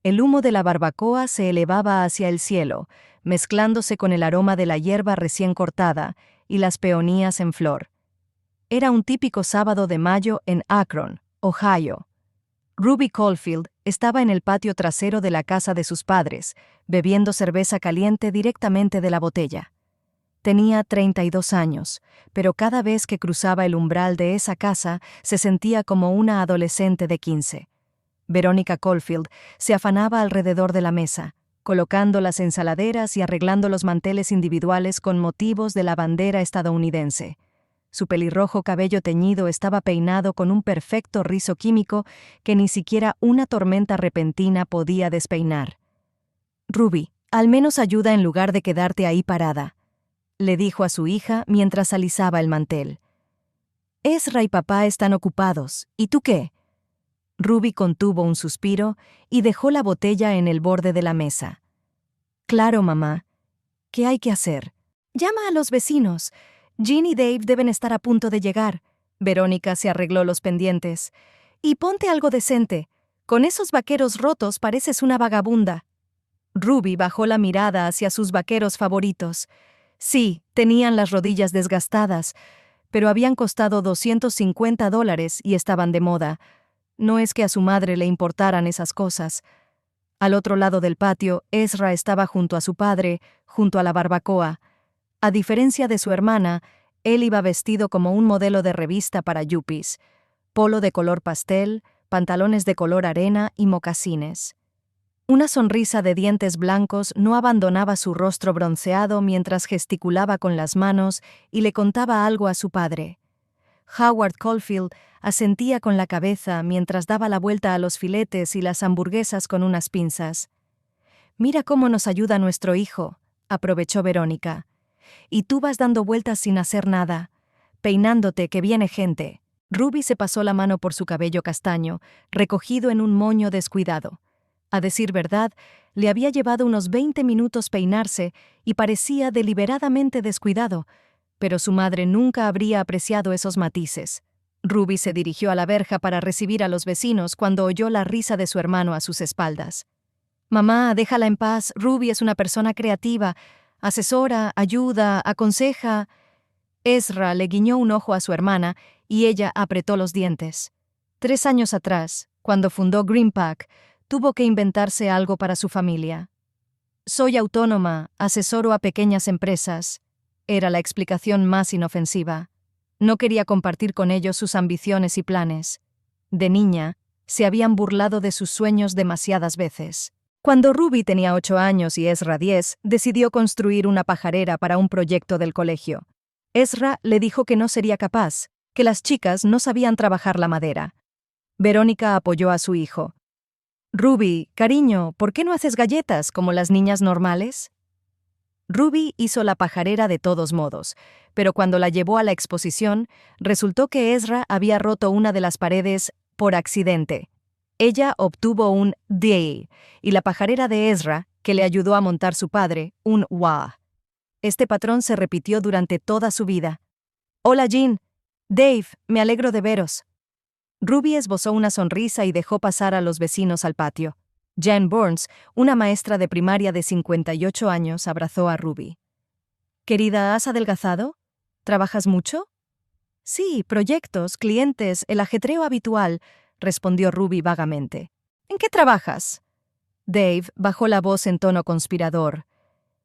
El humo de la barbacoa se elevaba hacia el cielo, mezclándose con el aroma de la hierba recién cortada y las peonías en flor. Era un típico sábado de mayo en Akron, Ohio. Ruby Caulfield estaba en el patio trasero de la casa de sus padres, bebiendo cerveza caliente directamente de la botella. Tenía 32 años, pero cada vez que cruzaba el umbral de esa casa se sentía como una adolescente de 15. Verónica Caulfield se afanaba alrededor de la mesa, colocando las ensaladeras y arreglando los manteles individuales con motivos de la bandera estadounidense. Su pelirrojo cabello teñido estaba peinado con un perfecto rizo químico que ni siquiera una tormenta repentina podía despeinar. «Ruby, al menos ayuda en lugar de quedarte ahí parada», le dijo a su hija mientras alisaba el mantel. «Ezra y papá están ocupados. ¿Y tú qué?» Ruby contuvo un suspiro y dejó la botella en el borde de la mesa. «Claro, mamá. ¿Qué hay que hacer?» «Llama a los vecinos. Jean y Dave deben estar a punto de llegar». Verónica se arregló los pendientes. «Y ponte algo decente. Con esos vaqueros rotos pareces una vagabunda». Ruby bajó la mirada hacia sus vaqueros favoritos. Sí, tenían las rodillas desgastadas, pero habían costado $250 y estaban de moda. No es que a su madre le importaran esas cosas. Al otro lado del patio, Ezra estaba junto a su padre, junto a la barbacoa. A diferencia de su hermana, él iba vestido como un modelo de revista para yuppies: polo de color pastel, pantalones de color arena y mocasines. Una sonrisa de dientes blancos no abandonaba su rostro bronceado mientras gesticulaba con las manos y le contaba algo a su padre. Howard Caulfield asentía con la cabeza mientras daba la vuelta a los filetes y las hamburguesas con unas pinzas. «Mira cómo nos ayuda nuestro hijo», aprovechó Verónica. «Y tú vas dando vueltas sin hacer nada, peinándote que viene gente». Ruby se pasó la mano por su cabello castaño, recogido en un moño descuidado. A decir verdad, le había llevado unos 20 minutos peinarse y parecía deliberadamente descuidado, pero su madre nunca habría apreciado esos matices. Ruby se dirigió a la verja para recibir a los vecinos cuando oyó la risa de su hermano a sus espaldas. «Mamá, déjala en paz. Ruby es una persona creativa. Asesora, ayuda, aconseja». Ezra le guiñó un ojo a su hermana y ella apretó los dientes. 3 años atrás, cuando fundó Greenpack, tuvo que inventarse algo para su familia. «Soy autónoma, asesoro a pequeñas empresas», era la explicación más inofensiva. No quería compartir con ellos sus ambiciones y planes. De niña, se habían burlado de sus sueños demasiadas veces. Cuando Ruby tenía 8 años y Ezra 10, decidió construir una pajarera para un proyecto del colegio. Ezra le dijo que no sería capaz, que las chicas no sabían trabajar la madera. Verónica apoyó a su hijo. «Ruby, cariño, ¿por qué no haces galletas como las niñas normales?» Ruby hizo la pajarera de todos modos, pero cuando la llevó a la exposición, resultó que Ezra había roto una de las paredes por accidente. Ella obtuvo un D y la pajarera de Ezra, que le ayudó a montar su padre, un WA. Este patrón se repitió durante toda su vida. «Hola, Jean. Dave, me alegro de veros». Ruby esbozó una sonrisa y dejó pasar a los vecinos al patio. Jan Burns, una maestra de primaria de 58 años, abrazó a Ruby. «Querida, ¿has adelgazado? ¿Trabajas mucho?» «Sí, proyectos, clientes, el ajetreo habitual», respondió Ruby vagamente. «¿En qué trabajas?» Dave bajó la voz en tono conspirador.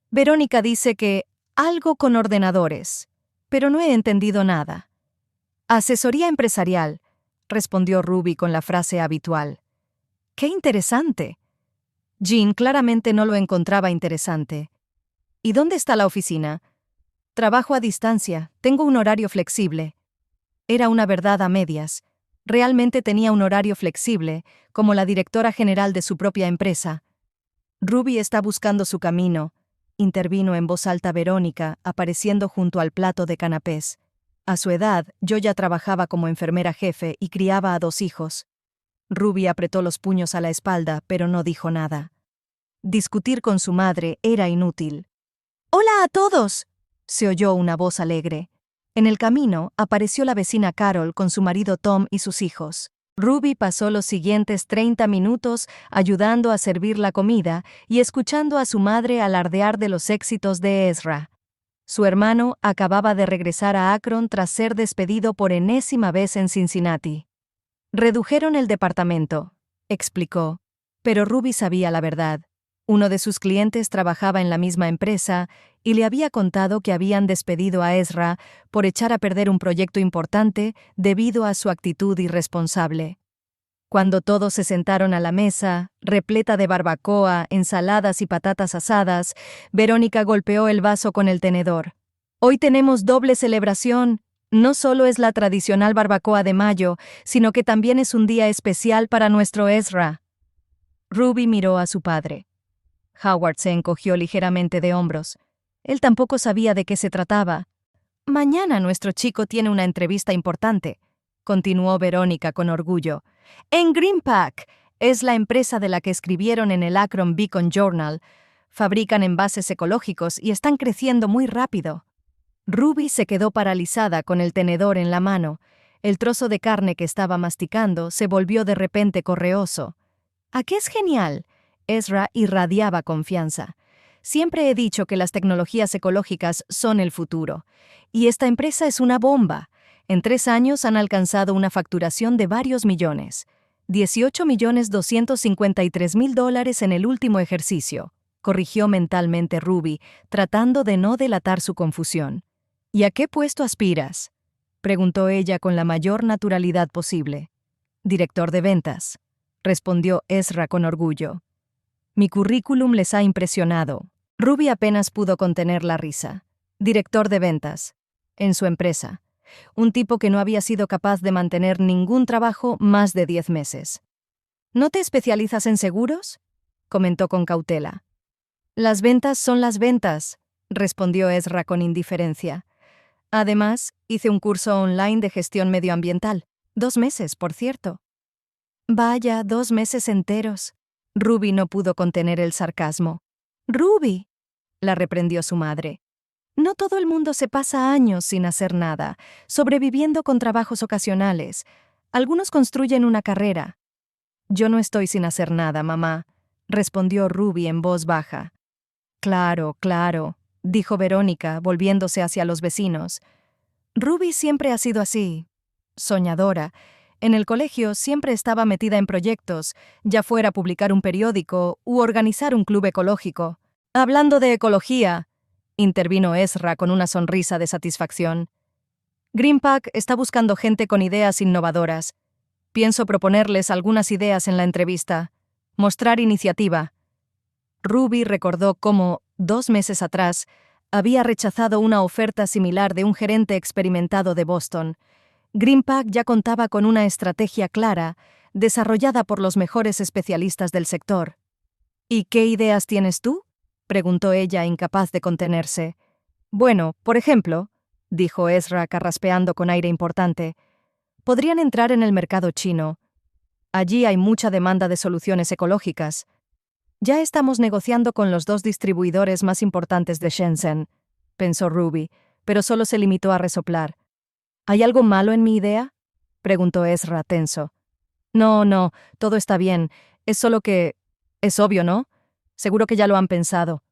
«Verónica dice que algo con ordenadores, pero no he entendido nada». «Asesoría empresarial», respondió Ruby con la frase habitual. «¡Qué interesante!» Jean claramente no lo encontraba interesante. «¿Y dónde está la oficina?» «Trabajo a distancia, tengo un horario flexible». Era una verdad a medias. Realmente tenía un horario flexible, como la directora general de su propia empresa. «Ruby está buscando su camino», intervino en voz alta Verónica, apareciendo junto al plato de canapés. A su edad, yo ya trabajaba como enfermera jefe y criaba a 2 hijos. Ruby apretó los puños a la espalda, pero no dijo nada. Discutir con su madre era inútil. «¡Hola a todos!», se oyó una voz alegre. En el camino apareció la vecina Carol con su marido Tom y sus hijos. Ruby pasó los siguientes 30 minutos ayudando a servir la comida y escuchando a su madre alardear de los éxitos de Ezra. Su hermano acababa de regresar a Akron tras ser despedido por enésima vez en Cincinnati. Redujeron el departamento, explicó. Pero Ruby sabía la verdad. Uno de sus clientes trabajaba en la misma empresa y le había contado que habían despedido a Ezra por echar a perder un proyecto importante debido a su actitud irresponsable. Cuando todos se sentaron a la mesa, repleta de barbacoa, ensaladas y patatas asadas, Verónica golpeó el vaso con el tenedor. «Hoy tenemos doble celebración. No solo es la tradicional barbacoa de mayo, sino que también es un día especial para nuestro Ezra». Ruby miró a su padre. Howard se encogió ligeramente de hombros. Él tampoco sabía de qué se trataba. «Mañana nuestro chico tiene una entrevista importante», continuó Verónica con orgullo. «En Greenpack. Es la empresa de la que escribieron en el Akron Beacon Journal. Fabrican envases ecológicos y están creciendo muy rápido». Ruby se quedó paralizada con el tenedor en la mano. El trozo de carne que estaba masticando se volvió de repente correoso. «¿A qué es genial?» Ezra irradiaba confianza. «Siempre he dicho que las tecnologías ecológicas son el futuro. Y esta empresa es una bomba. En 3 años han alcanzado una facturación de varios millones. $18.253.000 en el último ejercicio», corrigió mentalmente Ruby, tratando de no delatar su confusión. «¿Y a qué puesto aspiras?», preguntó ella con la mayor naturalidad posible. «Director de ventas», respondió Ezra con orgullo. «Mi currículum les ha impresionado». Ruby apenas pudo contener la risa. Director de ventas. En su empresa. Un tipo que no había sido capaz de mantener ningún trabajo más de 10 meses. «¿No te especializas en seguros?», comentó con cautela. «Las ventas son las ventas», respondió Ezra con indiferencia. «Además, hice un curso online de gestión medioambiental. 2 meses, por cierto». «Vaya, 2 meses enteros». Ruby no pudo contener el sarcasmo. «Ruby», la reprendió su madre. «No todo el mundo se pasa años sin hacer nada, sobreviviendo con trabajos ocasionales. Algunos construyen una carrera». «Yo no estoy sin hacer nada, mamá», respondió Ruby en voz baja. «Claro, claro», dijo Verónica, volviéndose hacia los vecinos. «Ruby siempre ha sido así, soñadora. En el colegio siempre estaba metida en proyectos, ya fuera publicar un periódico u organizar un club ecológico». «Hablando de ecología», intervino Ezra con una sonrisa de satisfacción. «Greenpack está buscando gente con ideas innovadoras. Pienso proponerles algunas ideas en la entrevista. Mostrar iniciativa». Ruby recordó cómo, 2 meses atrás, había rechazado una oferta similar de un gerente experimentado de Boston. Greenpack ya contaba con una estrategia clara, desarrollada por los mejores especialistas del sector. «¿Y qué ideas tienes tú?», preguntó ella, incapaz de contenerse. «Bueno, por ejemplo», dijo Ezra carraspeando con aire importante, «podrían entrar en el mercado chino. Allí hay mucha demanda de soluciones ecológicas. Ya estamos negociando con los 2 distribuidores más importantes de Shenzhen», pensó Ruby, pero solo se limitó a resoplar. «¿Hay algo malo en mi idea?», preguntó Ezra tenso. No, todo está bien. Es solo que... Es obvio, ¿no? Seguro que ya lo han pensado».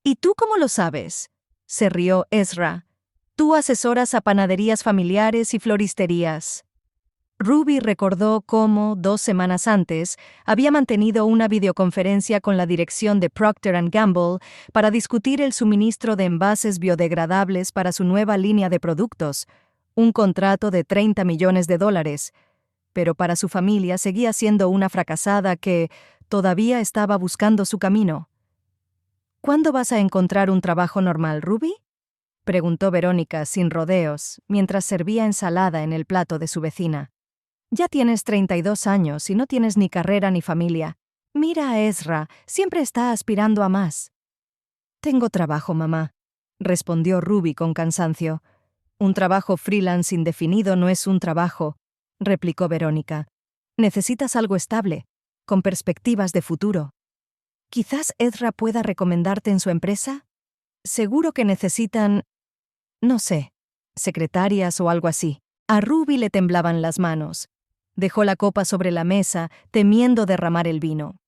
«¿Y tú cómo lo sabes?», se rió Ezra. «Tú asesoras a panaderías familiares y floristerías». Ruby recordó cómo, 2 semanas antes, había mantenido una videoconferencia con la dirección de Procter & Gamble para discutir el suministro de envases biodegradables para su nueva línea de productos, un contrato de $30 millones, pero para su familia seguía siendo una fracasada que todavía estaba buscando su camino. «¿Cuándo vas a encontrar un trabajo normal, Ruby?», preguntó Verónica sin rodeos, mientras servía ensalada en el plato de su vecina. «Ya tienes 32 años y no tienes ni carrera ni familia. Mira a Ezra, siempre está aspirando a más». «Tengo trabajo, mamá», respondió Ruby con cansancio. «Un trabajo freelance indefinido no es un trabajo», replicó Verónica. «Necesitas algo estable, con perspectivas de futuro». «Quizás Ezra pueda recomendarte en su empresa. Seguro que necesitan, no sé, secretarias o algo así». A Ruby le temblaban las manos. Dejó la copa sobre la mesa, temiendo derramar el vino.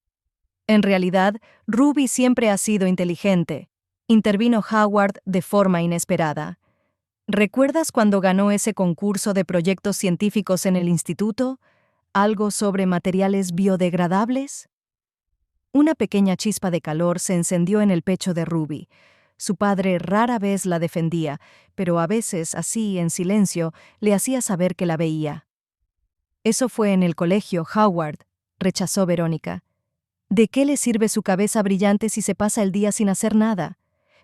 En realidad, Ruby siempre ha sido inteligente, intervino Howard de forma inesperada. ¿Recuerdas cuando ganó ese concurso de proyectos científicos en el instituto? ¿Algo sobre materiales biodegradables? Una pequeña chispa de calor se encendió en el pecho de Ruby. Su padre rara vez la defendía, pero a veces, así, en silencio, le hacía saber que la veía. Eso fue en el colegio, Howard, rechazó Verónica. ¿De qué le sirve su cabeza brillante si se pasa el día sin hacer nada?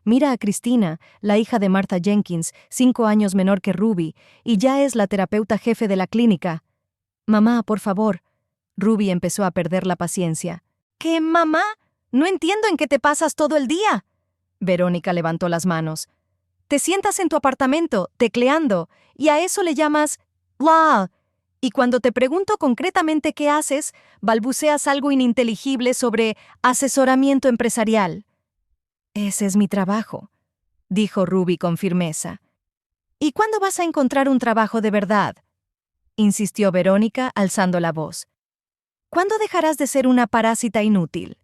Mira a Cristina, la hija de Martha Jenkins, 5 años menor que Ruby, y ya es la terapeuta jefe de la clínica. Mamá, por favor. Ruby empezó a perder la paciencia. ¿Qué, mamá? No entiendo en qué te pasas todo el día. Verónica levantó las manos. Te sientas en tu apartamento, tecleando, y a eso le llamas bla. Y cuando te pregunto concretamente qué haces, balbuceas algo ininteligible sobre asesoramiento empresarial. Ese es mi trabajo, dijo Ruby con firmeza. ¿Y cuándo vas a encontrar un trabajo de verdad? Insistió Verónica, alzando la voz. ¿Cuándo dejarás de ser una parásita inútil?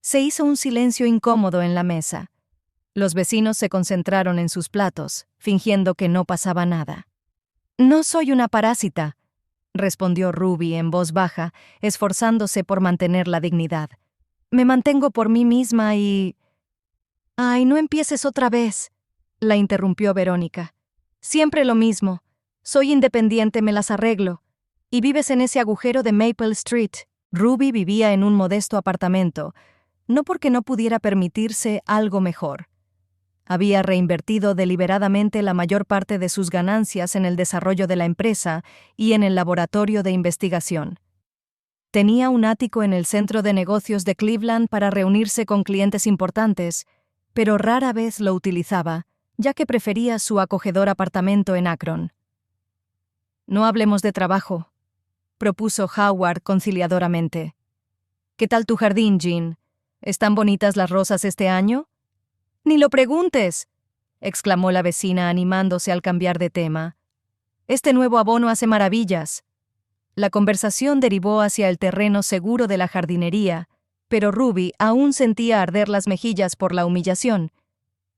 Se hizo un silencio incómodo en la mesa. Los vecinos se concentraron en sus platos, fingiendo que no pasaba nada. No soy una parásita, respondió Ruby en voz baja, esforzándose por mantener la dignidad. Me mantengo por mí misma y... Ay, no empieces otra vez, la interrumpió Verónica. Siempre lo mismo. Soy independiente, me las arreglo. Y vives en ese agujero de Maple Street. Ruby vivía en un modesto apartamento, no porque no pudiera permitirse algo mejor. Había reinvertido deliberadamente la mayor parte de sus ganancias en el desarrollo de la empresa y en el laboratorio de investigación. Tenía un ático en el centro de negocios de Cleveland para reunirse con clientes importantes, pero rara vez lo utilizaba, ya que prefería su acogedor apartamento en Akron. No hablemos de trabajo, propuso Howard conciliadoramente. ¿Qué tal tu jardín, Jean? ¿Están bonitas las rosas este año? ¡Ni lo preguntes!, exclamó la vecina animándose al cambiar de tema. Este nuevo abono hace maravillas. La conversación derivó hacia el terreno seguro de la jardinería, pero Ruby aún sentía arder las mejillas por la humillación.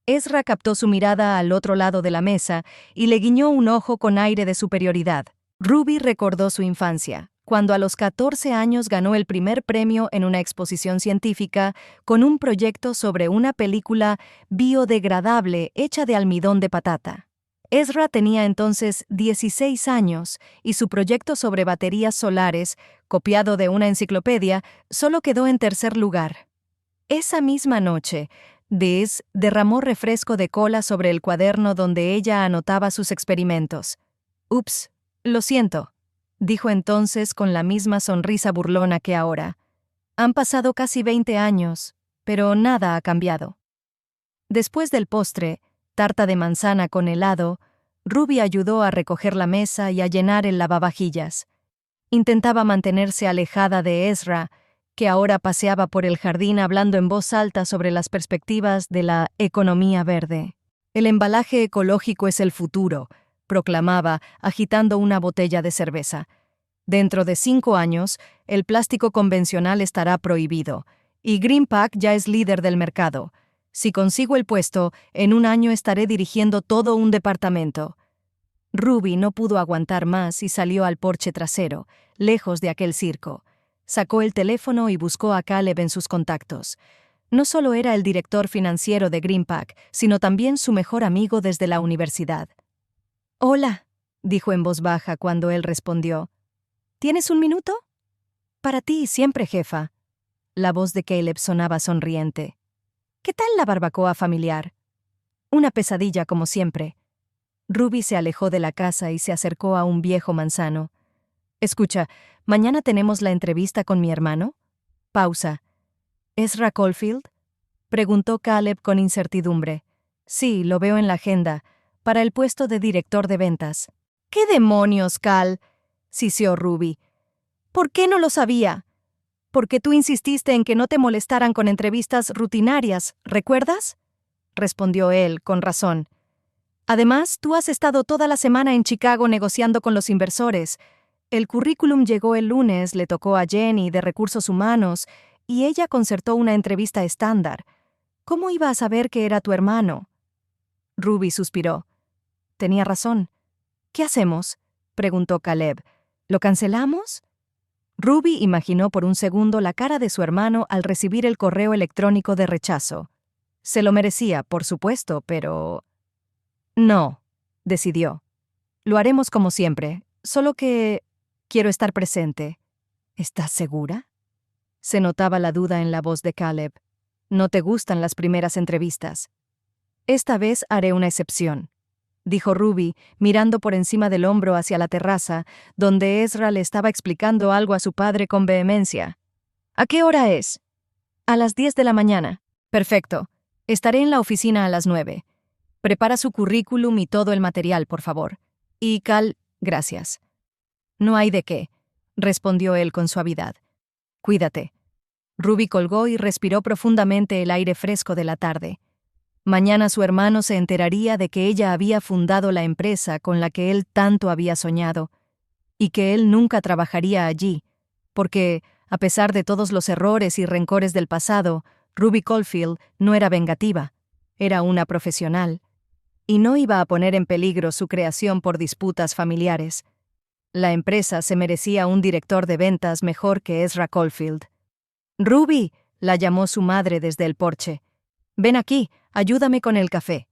Ezra captó su mirada al otro lado de la mesa y le guiñó un ojo con aire de superioridad. Ruby recordó su infancia, cuando a los 14 años ganó el primer premio en una exposición científica con un proyecto sobre una película biodegradable hecha de almidón de patata. Ezra tenía entonces 16 años y su proyecto sobre baterías solares, copiado de una enciclopedia, solo quedó en tercer lugar. Esa misma noche, Diz derramó refresco de cola sobre el cuaderno donde ella anotaba sus experimentos. «Ups, lo siento», dijo entonces con la misma sonrisa burlona que ahora. «Han pasado casi 20 años, pero nada ha cambiado». Después del postre, tarta de manzana con helado, Ruby ayudó a recoger la mesa y a llenar el lavavajillas. Intentaba mantenerse alejada de Ezra, que ahora paseaba por el jardín hablando en voz alta sobre las perspectivas de la economía verde. «El embalaje ecológico es el futuro», proclamaba, agitando una botella de cerveza. «Dentro de 5 años, el plástico convencional estará prohibido, y Greenpack ya es líder del mercado. Si consigo el puesto, en 1 año estaré dirigiendo todo un departamento». Ruby no pudo aguantar más y salió al porche trasero, lejos de aquel circo. Sacó el teléfono y buscó a Caleb en sus contactos. No solo era el director financiero de Greenpack, sino también su mejor amigo desde la universidad. «Hola», dijo en voz baja cuando él respondió. «¿Tienes un minuto?» «Para ti siempre, jefa». La voz de Caleb sonaba sonriente. «¿Qué tal la barbacoa familiar?» «Una pesadilla como siempre». Ruby se alejó de la casa y se acercó a un viejo manzano. «Escucha, ¿mañana tenemos la entrevista con mi hermano?» Pausa. «¿Ezra Caulfield?», preguntó Caleb con incertidumbre. «Sí, lo veo en la agenda, para el puesto de director de ventas». «¿Qué demonios, Cal?», siseó Ruby. «¿Por qué no lo sabía?» «Porque tú insististe en que no te molestaran con entrevistas rutinarias, ¿recuerdas?», respondió él, con razón. «Además, tú has estado toda la semana en Chicago negociando con los inversores. El currículum llegó el lunes, le tocó a Jenny de Recursos Humanos, y ella concertó una entrevista estándar. ¿Cómo iba a saber que era tu hermano? Ruby suspiró. Tenía razón. ¿Qué hacemos?, preguntó Caleb. ¿Lo cancelamos? Ruby imaginó por un segundo la cara de su hermano al recibir el correo electrónico de rechazo. Se lo merecía, por supuesto, pero... No, decidió. Lo haremos como siempre, solo que quiero estar presente. ¿Estás segura? Se notaba la duda en la voz de Caleb. No te gustan las primeras entrevistas. Esta vez haré una excepción, dijo Ruby, mirando por encima del hombro hacia la terraza, donde Ezra le estaba explicando algo a su padre con vehemencia. ¿A qué hora es? A las 10 de la mañana. Perfecto. Estaré en la oficina a las 9. Prepara su currículum y todo el material, por favor. Y gracias. No hay de qué, respondió él con suavidad. Cuídate. Ruby colgó y respiró profundamente el aire fresco de la tarde. Mañana su hermano se enteraría de que ella había fundado la empresa con la que él tanto había soñado, y que él nunca trabajaría allí, porque, a pesar de todos los errores y rencores del pasado, Ruby Caulfield no era vengativa, era una profesional, y no iba a poner en peligro su creación por disputas familiares. La empresa se merecía un director de ventas mejor que Ezra Caulfield. «Ruby», la llamó su madre desde el porche. «Ven aquí, ayúdame con el café».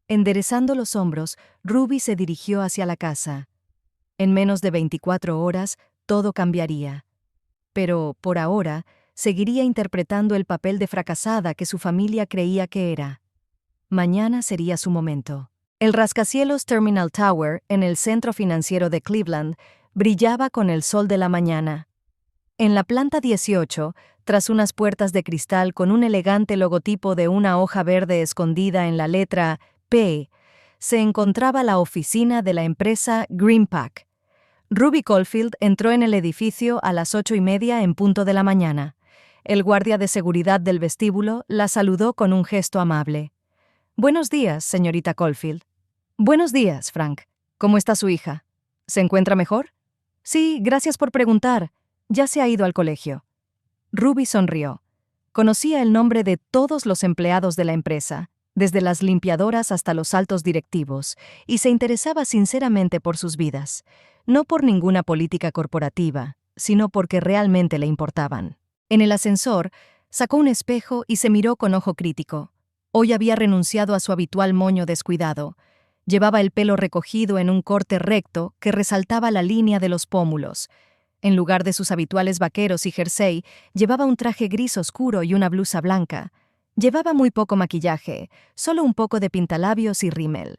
Enderezando los hombros, Ruby se dirigió hacia la casa. En menos de 24 horas, todo cambiaría. Pero, por ahora, seguiría interpretando el papel de fracasada que su familia creía que era. Mañana sería su momento. El rascacielos Terminal Tower, en el centro financiero de Cleveland, brillaba con el sol de la mañana. En la planta 18, tras unas puertas de cristal con un elegante logotipo de una hoja verde escondida en la letra P, se encontraba la oficina de la empresa Greenpack. Ruby Caulfield entró en el edificio a las 8:30 en punto de la mañana. El guardia de seguridad del vestíbulo la saludó con un gesto amable. «Buenos días, señorita Caulfield». «Buenos días, Frank. ¿Cómo está su hija? ¿Se encuentra mejor?» «Sí, gracias por preguntar. Ya se ha ido al colegio». Ruby sonrió. Conocía el nombre de todos los empleados de la empresa, desde las limpiadoras hasta los altos directivos, y se interesaba sinceramente por sus vidas, no por ninguna política corporativa, sino porque realmente le importaban. En el ascensor, sacó un espejo y se miró con ojo crítico. Hoy había renunciado a su habitual moño descuidado. Llevaba el pelo recogido en un corte recto que resaltaba la línea de los pómulos. En lugar de sus habituales vaqueros y jersey, llevaba un traje gris oscuro y una blusa blanca. Llevaba muy poco maquillaje, solo un poco de pintalabios y rímel.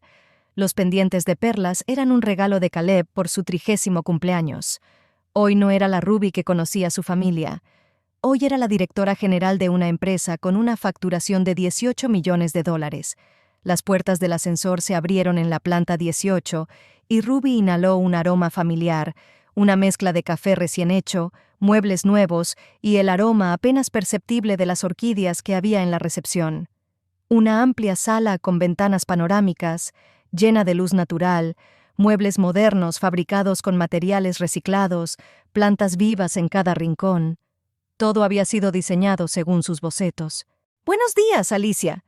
Los pendientes de perlas eran un regalo de Caleb por su 30º cumpleaños. Hoy no era la Ruby que conocía a su familia. Hoy era la directora general de una empresa con una facturación de $18 millones. Las puertas del ascensor se abrieron en la planta 18 y Ruby inhaló un aroma familiar, una mezcla de café recién hecho, muebles nuevos y el aroma apenas perceptible de las orquídeas que había en la recepción. Una amplia sala con ventanas panorámicas, llena de luz natural, muebles modernos fabricados con materiales reciclados, plantas vivas en cada rincón. Todo había sido diseñado según sus bocetos. «Buenos días, Alicia»,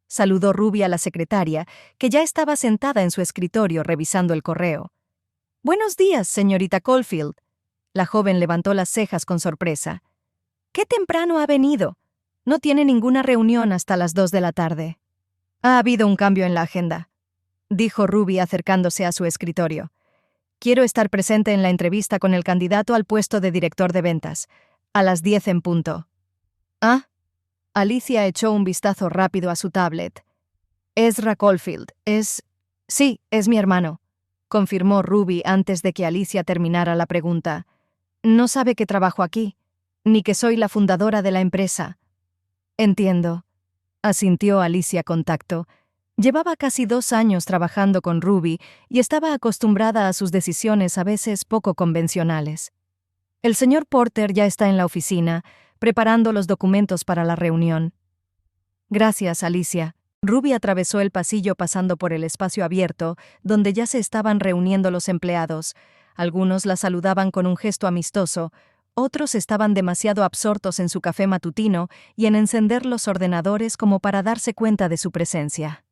saludó Ruby a la secretaria, que ya estaba sentada en su escritorio revisando el correo. «Buenos días, señorita Caulfield». La joven levantó las cejas con sorpresa. «¿Qué temprano ha venido? No tiene ninguna reunión hasta las 2 de la tarde». «Ha habido un cambio en la agenda», dijo Ruby acercándose a su escritorio. «Quiero estar presente en la entrevista con el candidato al puesto de director de ventas, a las 10 en punto». «¿Ah?» Alicia echó un vistazo rápido a su tablet. «Ezra Caulfield, Sí, es mi hermano», confirmó Ruby antes de que Alicia terminara la pregunta. «No sabe que trabajo aquí, ni que soy la fundadora de la empresa». «Entiendo», asintió Alicia con tacto. Llevaba casi 2 años trabajando con Ruby y estaba acostumbrada a sus decisiones a veces poco convencionales. «El señor Porter ya está en la oficina, preparando los documentos para la reunión». «Gracias, Alicia». Ruby atravesó el pasillo pasando por el espacio abierto, donde ya se estaban reuniendo los empleados. Algunos la saludaban con un gesto amistoso, otros estaban demasiado absortos en su café matutino y en encender los ordenadores como para darse cuenta de su presencia.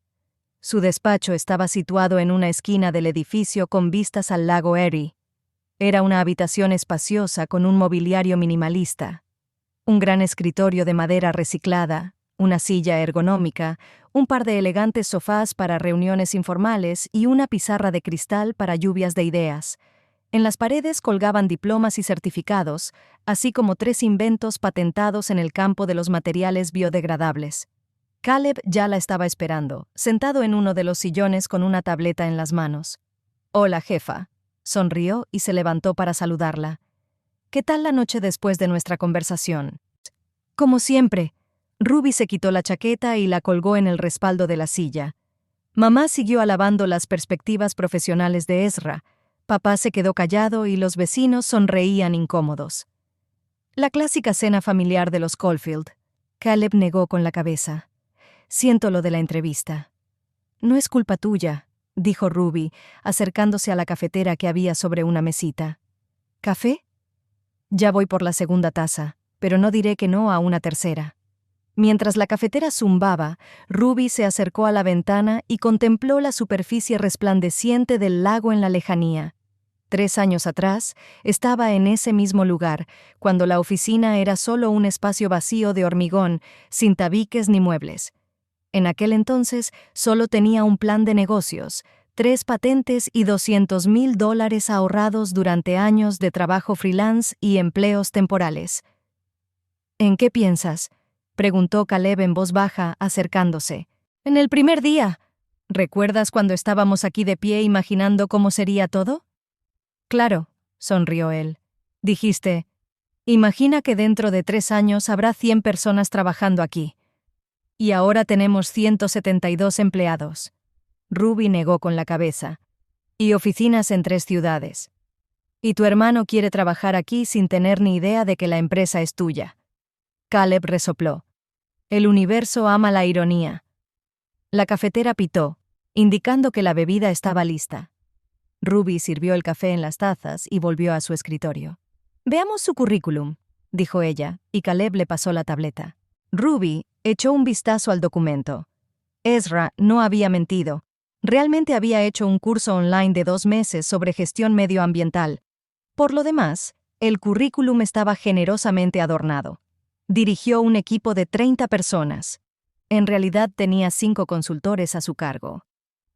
Su despacho estaba situado en una esquina del edificio con vistas al lago Erie. Era una habitación espaciosa con un mobiliario minimalista. Un gran escritorio de madera reciclada, una silla ergonómica, un par de elegantes sofás para reuniones informales y una pizarra de cristal para lluvias de ideas. En las paredes colgaban diplomas y certificados, así como 3 inventos patentados en el campo de los materiales biodegradables. Caleb ya la estaba esperando, sentado en uno de los sillones con una tableta en las manos. «Hola, jefa», sonrió y se levantó para saludarla. «¿Qué tal la noche después de nuestra conversación?» «Como siempre». Ruby se quitó la chaqueta y la colgó en el respaldo de la silla. Mamá siguió alabando las perspectivas profesionales de Ezra. Papá se quedó callado y los vecinos sonreían incómodos. La clásica cena familiar de los Caulfield. Caleb negó con la cabeza. «Siento lo de la entrevista». «No es culpa tuya», dijo Ruby, acercándose a la cafetera que había sobre una mesita. «¿Café?» «Ya voy por la segunda taza, pero no diré que no a una tercera». Mientras la cafetera zumbaba, Ruby se acercó a la ventana y contempló la superficie resplandeciente del lago en la lejanía. 3 años atrás, estaba en ese mismo lugar, cuando la oficina era solo un espacio vacío de hormigón, sin tabiques ni muebles. En aquel entonces, solo tenía un plan de negocios, 3 patentes y $200,000 ahorrados durante años de trabajo freelance y empleos temporales. «¿En qué piensas?», preguntó Caleb en voz baja, acercándose. «En el primer día. ¿Recuerdas cuando estábamos aquí de pie imaginando cómo sería todo?» «Claro», sonrió él. «Dijiste, imagina que dentro de 3 años habrá 100 personas trabajando aquí. Y ahora tenemos 172 empleados». Ruby negó con la cabeza. «Y oficinas en 3 ciudades. Y tu hermano quiere trabajar aquí sin tener ni idea de que la empresa es tuya». Caleb resopló. «El universo ama la ironía». La cafetera pitó, indicando que la bebida estaba lista. Ruby sirvió el café en las tazas y volvió a su escritorio. «Veamos su currículum», dijo ella, y Caleb le pasó la tableta. Ruby echó un vistazo al documento. Ezra no había mentido. Realmente había hecho un curso online de 2 meses sobre gestión medioambiental. Por lo demás, el currículum estaba generosamente adornado. Dirigió un equipo de 30 personas. En realidad tenía 5 consultores a su cargo.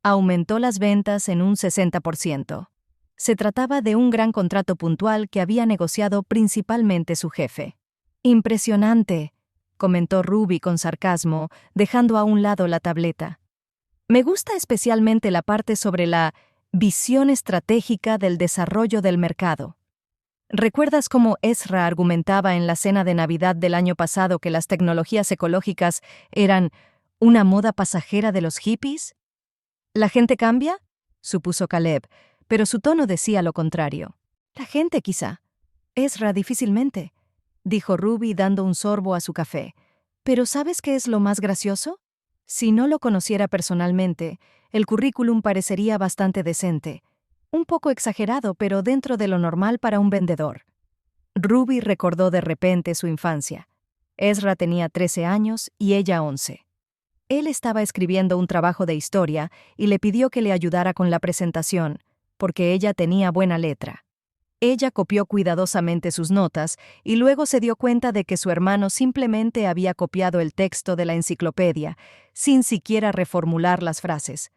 Aumentó las ventas en un 60%. Se trataba de un gran contrato puntual que había negociado principalmente su jefe. «Impresionante», comentó Ruby con sarcasmo, dejando a un lado la tableta. «Me gusta especialmente la parte sobre la visión estratégica del desarrollo del mercado. ¿Recuerdas cómo Ezra argumentaba en la cena de Navidad del año pasado que las tecnologías ecológicas eran una moda pasajera de los hippies?» «¿La gente cambia?», supuso Caleb, pero su tono decía lo contrario. «La gente, quizá. Ezra, difícilmente», dijo Ruby dando un sorbo a su café. «Pero ¿sabes qué es lo más gracioso? Si no lo conociera personalmente, el currículum parecería bastante decente. Un poco exagerado, pero dentro de lo normal para un vendedor». Ruby recordó de repente su infancia. Ezra tenía 13 años y ella 11. Él estaba escribiendo un trabajo de historia y le pidió que le ayudara con la presentación, porque ella tenía buena letra. Ella copió cuidadosamente sus notas y luego se dio cuenta de que su hermano simplemente había copiado el texto de la enciclopedia, sin siquiera reformular las frases.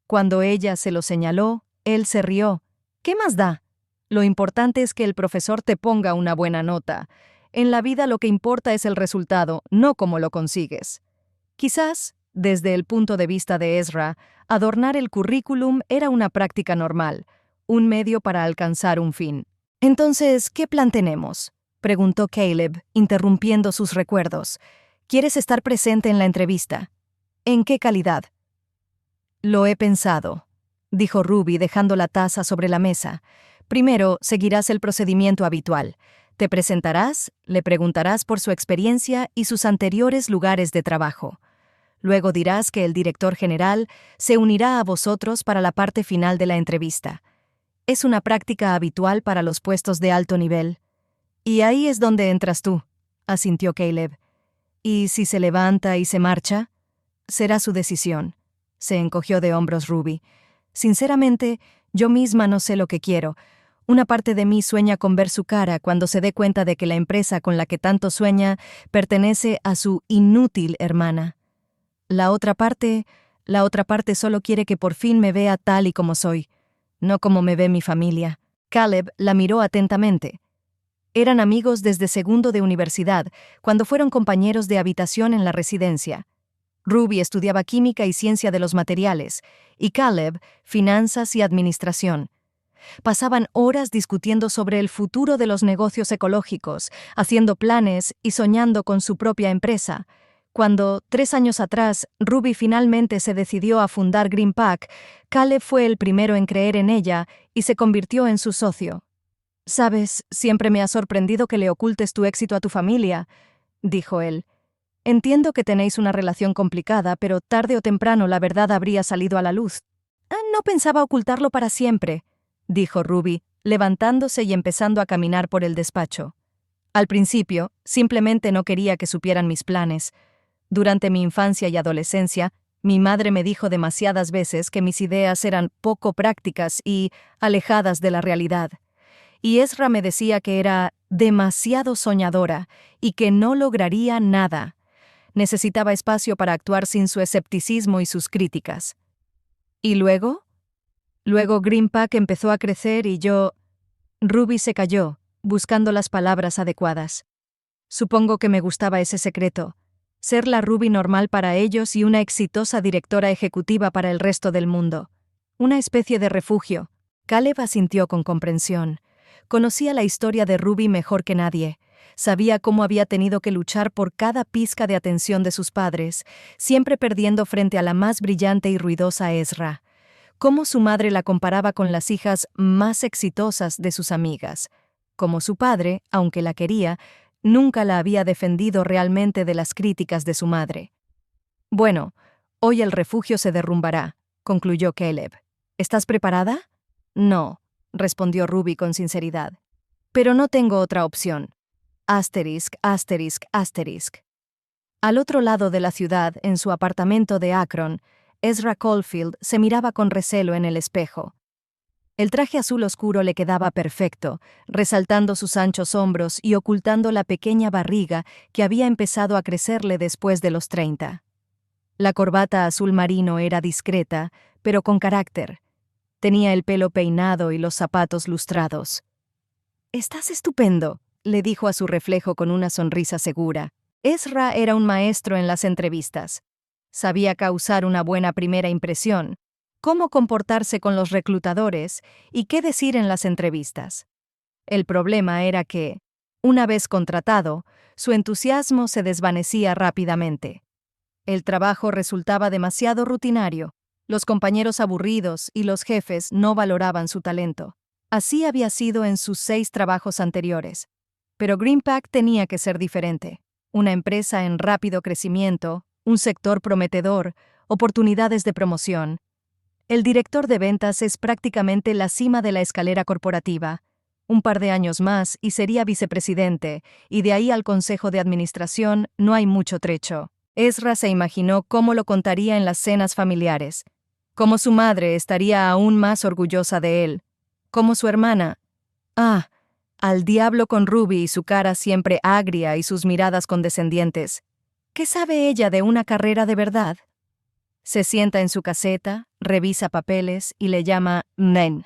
Cuando ella se lo señaló, él se rió. «¿Qué más da? Lo importante es que el profesor te ponga una buena nota. En la vida lo que importa es el resultado, no cómo lo consigues». Quizás, desde el punto de vista de Ezra, adornar el currículum era una práctica normal, un medio para alcanzar un fin. «Entonces, ¿qué plan tenemos?», preguntó Caleb, interrumpiendo sus recuerdos. «¿Quieres estar presente en la entrevista? ¿En qué calidad?». «Lo he pensado», dijo Ruby dejando la taza sobre la mesa. «Primero, seguirás el procedimiento habitual. Te presentarás, le preguntarás por su experiencia y sus anteriores lugares de trabajo. Luego dirás que el director general se unirá a vosotros para la parte final de la entrevista. Es una práctica habitual para los puestos de alto nivel. Y ahí es donde entras tú, asintió Caleb. ¿Y si se levanta y se marcha? Será su decisión. Se encogió de hombros Ruby. Sinceramente, yo misma no sé lo que quiero. Una parte de mí sueña con ver su cara cuando se dé cuenta de que la empresa con la que tanto sueña pertenece a su inútil hermana. La otra parte solo quiere que por fin me vea tal y como soy, no como me ve mi familia. Caleb la miró atentamente. Eran amigos desde segundo de universidad, cuando fueron compañeros de habitación en la residencia. Ruby estudiaba química y ciencia de los materiales, y Caleb, finanzas y administración. Pasaban horas discutiendo sobre el futuro de los negocios ecológicos, haciendo planes y soñando con su propia empresa. Cuando, 3 años atrás, Ruby finalmente se decidió a fundar GreenPack, Caleb fue el primero en creer en ella y se convirtió en su socio. «Sabes, siempre me ha sorprendido que le ocultes tu éxito a tu familia», dijo él. «Entiendo que tenéis una relación complicada, pero tarde o temprano la verdad habría salido a la luz». «No pensaba ocultarlo para siempre», dijo Ruby, levantándose y empezando a caminar por el despacho. «Al principio, simplemente no quería que supieran mis planes. Durante mi infancia y adolescencia, mi madre me dijo demasiadas veces que mis ideas eran poco prácticas y alejadas de la realidad. Y Ezra me decía que era demasiado soñadora y que no lograría nada. Necesitaba espacio para actuar sin su escepticismo y sus críticas. ¿Y luego? Luego GreenPack empezó a crecer y yo... Ruby se calló, buscando las palabras adecuadas. Supongo que me gustaba ese secreto. Ser la Ruby normal para ellos y una exitosa directora ejecutiva para el resto del mundo. Una especie de refugio. Caleb asintió con comprensión. Conocía la historia de Ruby mejor que nadie. Sabía cómo había tenido que luchar por cada pizca de atención de sus padres, siempre perdiendo frente a la más brillante y ruidosa Ezra. Cómo su madre la comparaba con las hijas más exitosas de sus amigas. Como su padre, aunque la quería, nunca la había defendido realmente de las críticas de su madre. «Bueno, hoy el refugio se derrumbará», concluyó Caleb. «¿Estás preparada?» «No», respondió Ruby con sinceridad. «Pero no tengo otra opción. Asterisk, asterisk, asterisk». Al otro lado de la ciudad, en su apartamento de Akron, Ezra Caulfield se miraba con recelo en el espejo. El traje azul oscuro le quedaba perfecto, resaltando sus anchos hombros y ocultando la pequeña barriga que había empezado a crecerle después de los 30. La corbata azul marino era discreta, pero con carácter. Tenía el pelo peinado y los zapatos lustrados. «Estás estupendo», le dijo a su reflejo con una sonrisa segura. Ezra era un maestro en las entrevistas. Sabía causar una buena primera impresión, cómo comportarse con los reclutadores y qué decir en las entrevistas. El problema era que, una vez contratado, su entusiasmo se desvanecía rápidamente. El trabajo resultaba demasiado rutinario, los compañeros aburridos y los jefes no valoraban su talento. Así había sido en sus 6 trabajos anteriores. Pero GreenPack tenía que ser diferente. Una empresa en rápido crecimiento, un sector prometedor, oportunidades de promoción. El director de ventas es prácticamente la cima de la escalera corporativa. Un par de años más y sería vicepresidente, y de ahí al consejo de administración no hay mucho trecho. Ezra se imaginó cómo lo contaría en las cenas familiares, cómo su madre estaría aún más orgullosa de él, cómo su hermana... al diablo con Ruby y su cara siempre agria y sus miradas condescendientes. ¿Qué sabe ella de una carrera de verdad? Se sienta en su caseta, revisa papeles y le llama Nen.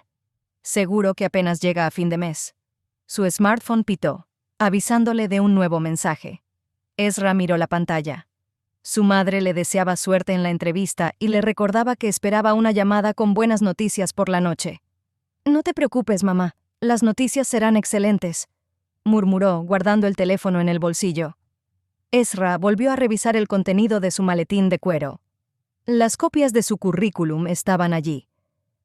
Seguro que apenas llega a fin de mes. Su smartphone pitó, avisándole de un nuevo mensaje. Ezra miró la pantalla. Su madre le deseaba suerte en la entrevista y le recordaba que esperaba una llamada con buenas noticias por la noche. «No te preocupes, mamá. Las noticias serán excelentes», murmuró, guardando el teléfono en el bolsillo. Ezra volvió a revisar el contenido de su maletín de cuero. Las copias de su currículum estaban allí.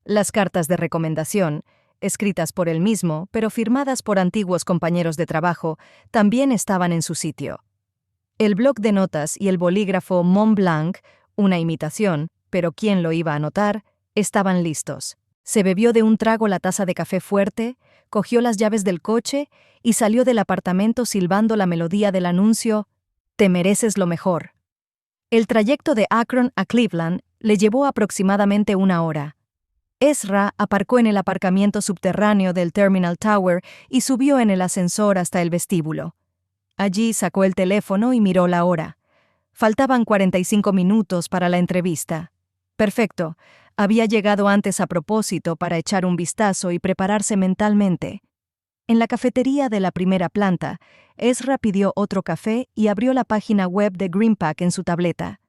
Las cartas de recomendación, escritas por él mismo, pero firmadas por antiguos compañeros de trabajo, también estaban en su sitio. El bloc de notas y el bolígrafo Montblanc, una imitación, pero ¿quién lo iba a notar?, estaban listos. Se bebió de un trago la taza de café fuerte, cogió las llaves del coche y salió del apartamento silbando la melodía del anuncio «Te mereces lo mejor». El trayecto de Akron a Cleveland le llevó aproximadamente 1 hora. Ezra aparcó en el aparcamiento subterráneo del Terminal Tower y subió en el ascensor hasta el vestíbulo. Allí sacó el teléfono y miró la hora. Faltaban 45 minutos para la entrevista. Perfecto. Había llegado antes a propósito para echar un vistazo y prepararse mentalmente. En la cafetería de la primera planta, Ezra pidió otro café y abrió la página web de GreenPack en su tableta.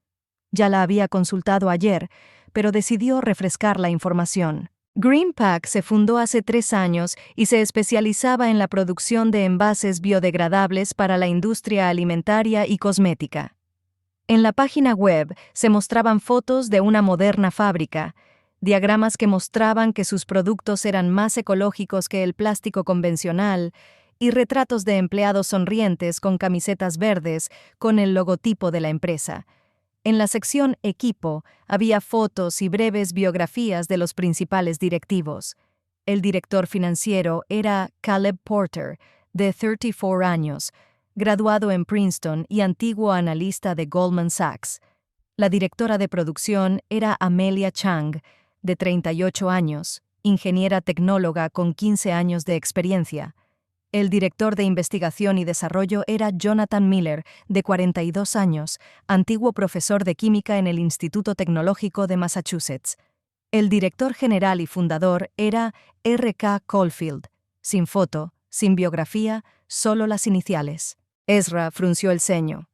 Ya la había consultado ayer, pero decidió refrescar la información. GreenPack se fundó hace 3 años y se especializaba en la producción de envases biodegradables para la industria alimentaria y cosmética. En la página web se mostraban fotos de una moderna fábrica, diagramas que mostraban que sus productos eran más ecológicos que el plástico convencional y retratos de empleados sonrientes con camisetas verdes con el logotipo de la empresa. En la sección Equipo había fotos y breves biografías de los principales directivos. El director financiero era Caleb Porter, de 34 años, graduado en Princeton y antiguo analista de Goldman Sachs. La directora de producción era Amelia Chang, de 38 años, ingeniera tecnóloga con 15 años de experiencia. El director de investigación y desarrollo era Jonathan Miller, de 42 años, antiguo profesor de química en el Instituto Tecnológico de Massachusetts. El director general y fundador era R.K. Caulfield, sin foto, sin biografía, solo las iniciales. Ezra frunció el ceño.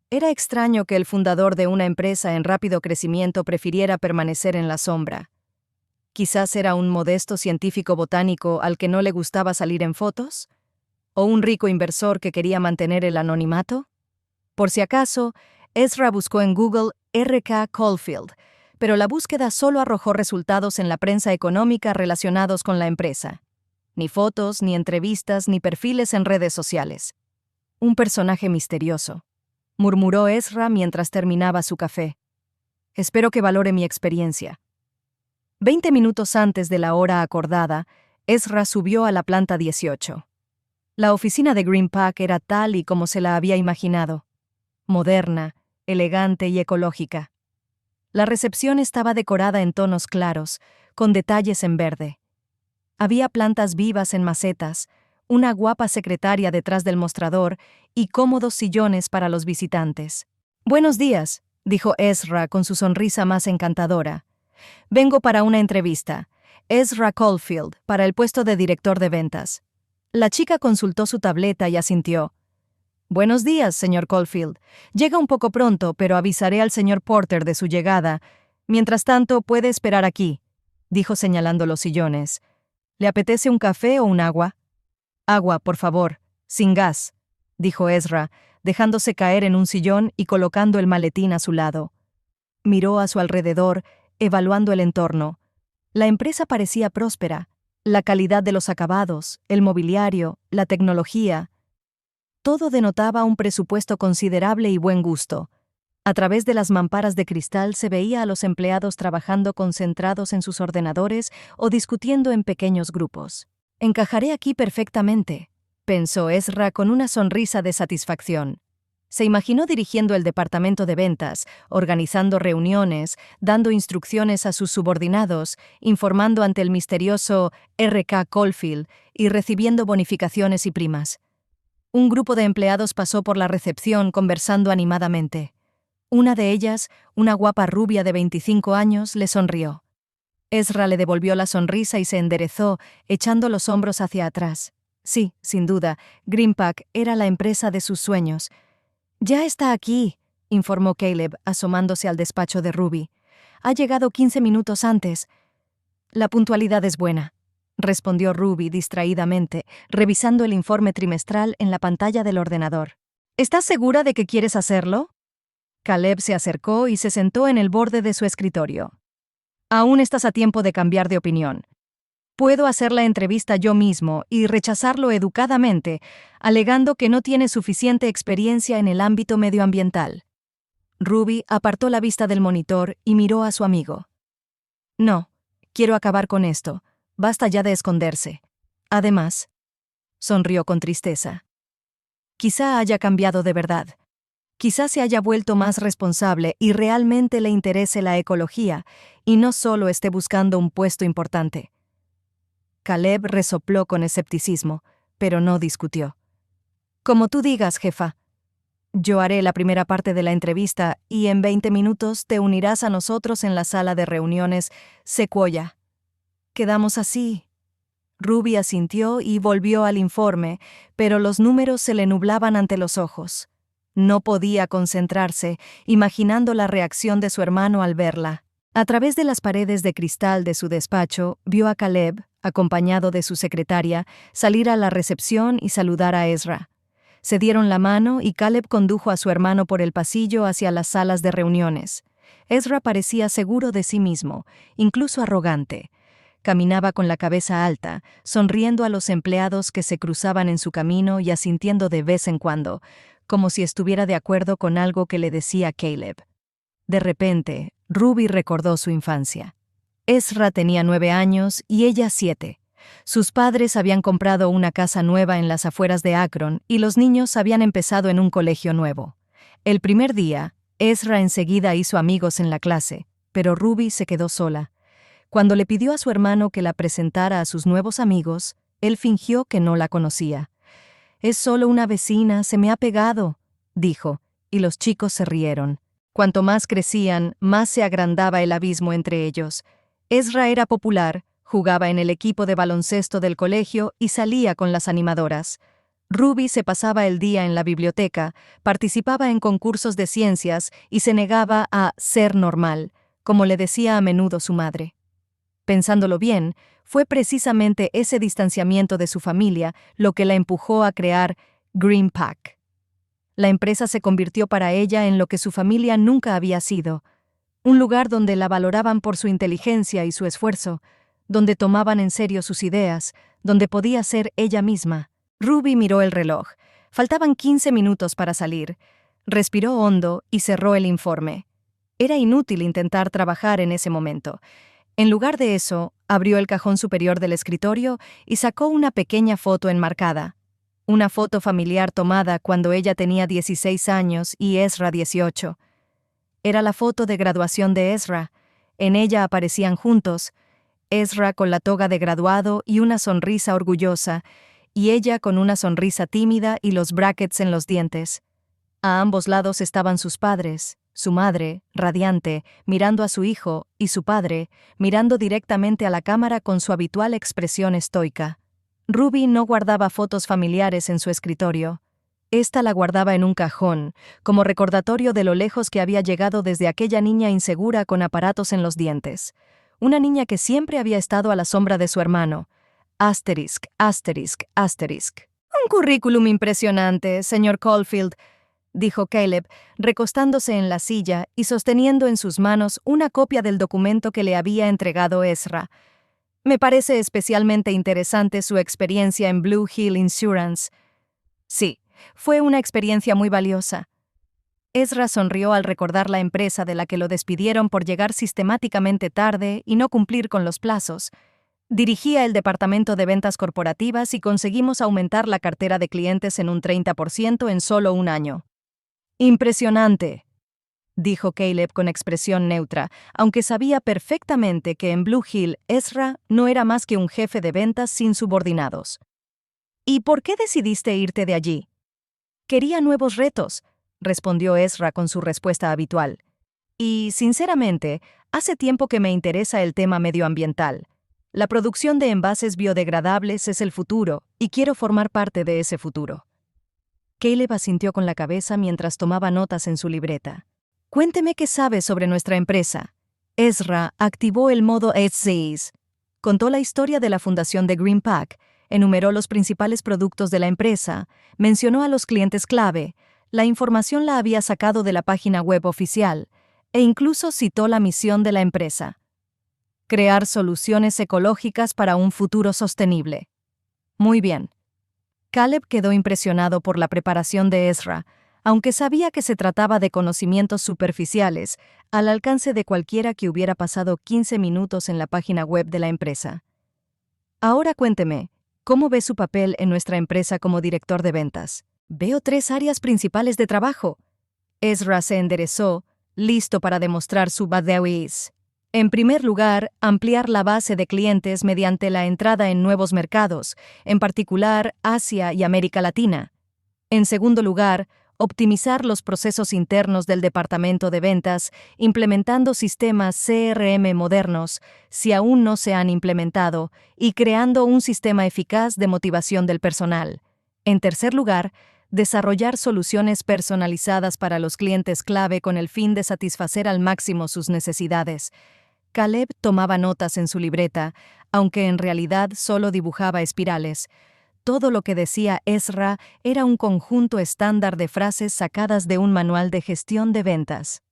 Era extraño que el fundador de una empresa en rápido crecimiento prefiriera permanecer en la sombra. Quizás era un modesto científico botánico al que no le gustaba salir en fotos, o un rico inversor que quería mantener el anonimato. Por si acaso, Ezra buscó en Google R.K. Caulfield, pero la búsqueda solo arrojó resultados en la prensa económica relacionados con la empresa. Ni fotos, ni entrevistas, ni perfiles en redes sociales. Un personaje misterioso, murmuró Ezra mientras terminaba su café. Espero que valore mi experiencia. 20 minutos antes de la hora acordada, Ezra subió a la planta 18. La oficina de GreenPack era tal y como se la había imaginado. Moderna, elegante y ecológica. La recepción estaba decorada en tonos claros, con detalles en verde. Había plantas vivas en macetas, una guapa secretaria detrás del mostrador y cómodos sillones para los visitantes. «Buenos días», dijo Ezra con su sonrisa más encantadora. «Vengo para una entrevista. Ezra Caulfield, para el puesto de director de ventas». La chica consultó su tableta y asintió. «Buenos días, señor Caulfield. Llega un poco pronto, pero avisaré al señor Porter de su llegada. Mientras tanto, puede esperar aquí», dijo señalando los sillones. «¿Le apetece un café o un agua?» «Agua, por favor, sin gas», dijo Ezra, dejándose caer en un sillón y colocando el maletín a su lado. Miró a su alrededor, evaluando el entorno. La empresa parecía próspera. La calidad de los acabados, el mobiliario, la tecnología. Todo denotaba un presupuesto considerable y buen gusto. A través de las mamparas de cristal se veía a los empleados trabajando concentrados en sus ordenadores o discutiendo en pequeños grupos. «Encajaré aquí perfectamente», pensó Ezra con una sonrisa de satisfacción. Se imaginó dirigiendo el departamento de ventas, organizando reuniones, dando instrucciones a sus subordinados, informando ante el misterioso R.K. Caulfield y recibiendo bonificaciones y primas. Un grupo de empleados pasó por la recepción conversando animadamente. Una de ellas, una guapa rubia de 25 años, le sonrió. Ezra le devolvió la sonrisa y se enderezó, echando los hombros hacia atrás. Sí, sin duda, GreenPack era la empresa de sus sueños. «Ya está aquí», informó Caleb, asomándose al despacho de Ruby. «Ha llegado 15 minutos antes». «La puntualidad es buena», respondió Ruby distraídamente, revisando el informe trimestral en la pantalla del ordenador. «¿Estás segura de que quieres hacerlo?» Caleb se acercó y se sentó en el borde de su escritorio. «Aún estás a tiempo de cambiar de opinión. Puedo hacer la entrevista yo mismo y rechazarlo educadamente, alegando que no tiene suficiente experiencia en el ámbito medioambiental». Ruby apartó la vista del monitor y miró a su amigo. «No, Quiero acabar con esto. Basta ya de esconderse. Además, sonrió con tristeza. Quizá haya cambiado de verdad. Quizá se haya vuelto más responsable y realmente le interese la ecología, y no solo esté buscando un puesto importante. Caleb resopló con escepticismo, pero no discutió. Como tú digas, jefa. Yo haré la primera parte de la entrevista y en 20 minutos te unirás a nosotros en la sala de reuniones Sequoia. Quedamos así. Ruby asintió y volvió al informe, pero los números se le nublaban ante los ojos. No podía concentrarse, imaginando la reacción de su hermano al verla. A través de las paredes de cristal de su despacho, vio a Caleb, acompañado de su secretaria, salir a la recepción y saludar a Ezra. Se dieron la mano y Caleb condujo a su hermano por el pasillo hacia las salas de reuniones. Ezra parecía seguro de sí mismo, incluso arrogante. Caminaba con la cabeza alta, sonriendo a los empleados que se cruzaban en su camino y asintiendo de vez en cuando, como si estuviera de acuerdo con algo que le decía Caleb. De repente, Ruby recordó su infancia. Ezra tenía 9 años y ella 7. Sus padres habían comprado una casa nueva en las afueras de Akron y los niños habían empezado en un colegio nuevo. El primer día, Ezra enseguida hizo amigos en la clase, pero Ruby se quedó sola. Cuando le pidió a su hermano que la presentara a sus nuevos amigos, él fingió que no la conocía. «Es solo una vecina, se me ha pegado», dijo, y los chicos se rieron. Cuanto más crecían, más se agrandaba el abismo entre ellos. Ezra era popular, jugaba en el equipo de baloncesto del colegio y salía con las animadoras. Ruby se pasaba el día en la biblioteca, participaba en concursos de ciencias y se negaba a ser normal, como le decía a menudo su madre. Pensándolo bien, fue precisamente ese distanciamiento de su familia lo que la empujó a crear GreenPack. La empresa se convirtió para ella en lo que su familia nunca había sido, un lugar donde la valoraban por su inteligencia y su esfuerzo, donde tomaban en serio sus ideas, donde podía ser ella misma. Ruby miró el reloj. Faltaban 15 minutos para salir. Respiró hondo y cerró el informe. Era inútil intentar trabajar en ese momento. En lugar de eso, abrió el cajón superior del escritorio y sacó una pequeña foto enmarcada. Una foto familiar tomada cuando ella tenía 16 años y Ezra 18. Era la foto de graduación de Ezra. En ella aparecían juntos, Ezra con la toga de graduado y una sonrisa orgullosa, y ella con una sonrisa tímida y los brackets en los dientes. A ambos lados estaban sus padres, su madre, radiante, mirando a su hijo, y su padre, mirando directamente a la cámara con su habitual expresión estoica. Ruby no guardaba fotos familiares en su escritorio. Esta la guardaba en un cajón, como recordatorio de lo lejos que había llegado desde aquella niña insegura con aparatos en los dientes. Una niña que siempre había estado a la sombra de su hermano. Asterisk, asterisk, asterisk. «Un currículum impresionante, señor Caulfield», dijo Caleb, recostándose en la silla y sosteniendo en sus manos una copia del documento que le había entregado Ezra. «Me parece especialmente interesante su experiencia en Blue Hill Insurance». «Sí, fue una experiencia muy valiosa». Ezra sonrió al recordar la empresa de la que lo despidieron por llegar sistemáticamente tarde y no cumplir con los plazos. «Dirigía el departamento de ventas corporativas y conseguimos aumentar la cartera de clientes en un 30% en solo un año». «Impresionante», dijo Caleb con expresión neutra, aunque sabía perfectamente que en Blue Hill Ezra no era más que un jefe de ventas sin subordinados. «¿Y por qué decidiste irte de allí?» «Quería nuevos retos», respondió Ezra con su respuesta habitual. «Y, sinceramente, hace tiempo que me interesa el tema medioambiental. La producción de envases biodegradables es el futuro, y quiero formar parte de ese futuro». Caleb asintió con la cabeza mientras tomaba notas en su libreta. «Cuénteme qué sabe sobre nuestra empresa». Ezra activó el modo Essays. Contó la historia de la fundación de GreenPack, enumeró los principales productos de la empresa, mencionó a los clientes clave, la información la había sacado de la página web oficial, e incluso citó la misión de la empresa: crear soluciones ecológicas para un futuro sostenible. Muy bien. Caleb quedó impresionado por la preparación de Ezra, aunque sabía que se trataba de conocimientos superficiales, al alcance de cualquiera que hubiera pasado 15 minutos en la página web de la empresa. Ahora cuénteme, ¿cómo ve su papel en nuestra empresa como director de ventas? Veo 3 áreas principales de trabajo. Ezra se enderezó, listo para demostrar su badawiz. En primer lugar, ampliar la base de clientes mediante la entrada en nuevos mercados, en particular Asia y América Latina. En segundo lugar, optimizar los procesos internos del departamento de ventas, implementando sistemas CRM modernos, si aún no se han implementado, y creando un sistema eficaz de motivación del personal. En tercer lugar, desarrollar soluciones personalizadas para los clientes clave con el fin de satisfacer al máximo sus necesidades. Caleb tomaba notas en su libreta, aunque en realidad solo dibujaba espirales. Todo lo que decía Ezra era un conjunto estándar de frases sacadas de un manual de gestión de ventas.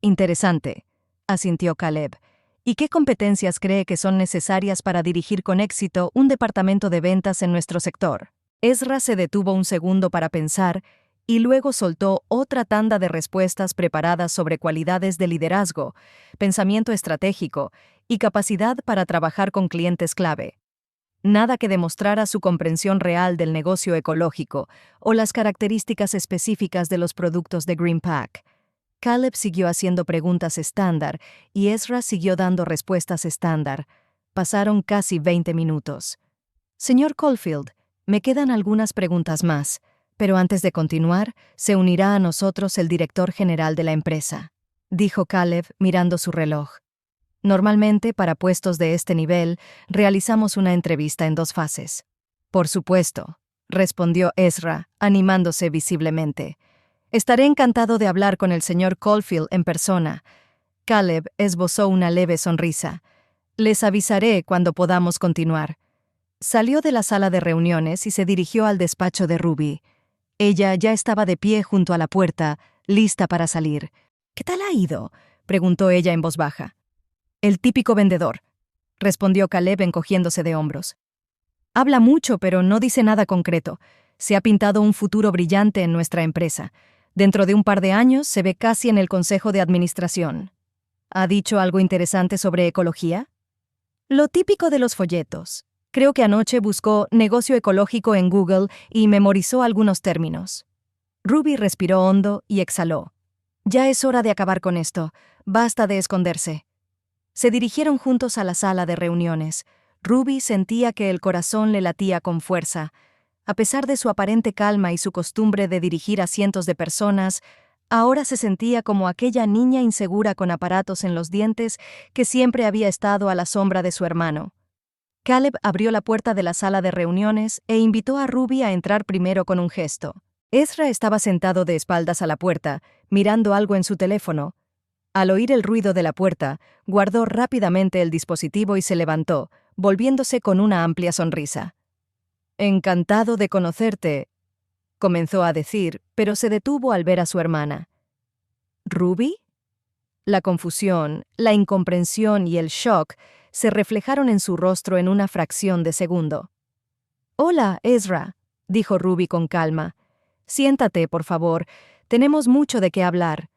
Interesante, asintió Caleb. ¿Y qué competencias cree que son necesarias para dirigir con éxito un departamento de ventas en nuestro sector? Ezra se detuvo un segundo para pensar y luego soltó otra tanda de respuestas preparadas sobre cualidades de liderazgo, pensamiento estratégico y capacidad para trabajar con clientes clave. Nada que demostrara su comprensión real del negocio ecológico o las características específicas de los productos de GreenPack. Caleb siguió haciendo preguntas estándar y Ezra siguió dando respuestas estándar. Pasaron casi 20 minutos. Señor Caulfield, me quedan algunas preguntas más, pero antes de continuar, se unirá a nosotros el director general de la empresa, dijo Caleb mirando su reloj. Normalmente, para puestos de este nivel, realizamos una entrevista en 2 fases. Por supuesto, respondió Ezra, animándose visiblemente. Estaré encantado de hablar con el señor Caulfield en persona. Caleb esbozó una leve sonrisa. Les avisaré cuando podamos continuar. Salió de la sala de reuniones y se dirigió al despacho de Ruby. Ella ya estaba de pie junto a la puerta, lista para salir. ¿Qué tal ha ido?, preguntó ella en voz baja. El típico vendedor, respondió Caleb encogiéndose de hombros. Habla mucho, pero no dice nada concreto. Se ha pintado un futuro brillante en nuestra empresa. Dentro de un par de años se ve casi en el consejo de administración. ¿Ha dicho algo interesante sobre ecología? Lo típico de los folletos. Creo que anoche buscó negocio ecológico en Google y memorizó algunos términos. Ruby respiró hondo y exhaló. Ya es hora de acabar con esto. Basta de esconderse. Se dirigieron juntos a la sala de reuniones. Ruby sentía que el corazón le latía con fuerza. A pesar de su aparente calma y su costumbre de dirigir a cientos de personas, ahora se sentía como aquella niña insegura con aparatos en los dientes que siempre había estado a la sombra de su hermano. Caleb abrió la puerta de la sala de reuniones e invitó a Ruby a entrar primero con un gesto. Ezra estaba sentado de espaldas a la puerta, mirando algo en su teléfono. Al oír el ruido de la puerta, guardó rápidamente el dispositivo y se levantó, volviéndose con una amplia sonrisa. «Encantado de conocerte», comenzó a decir, pero se detuvo al ver a su hermana. ¿Ruby? La confusión, la incomprensión y el shock se reflejaron en su rostro en una fracción de segundo. «Hola, Ezra», dijo Ruby con calma. «Siéntate, por favor. Tenemos mucho de qué hablar».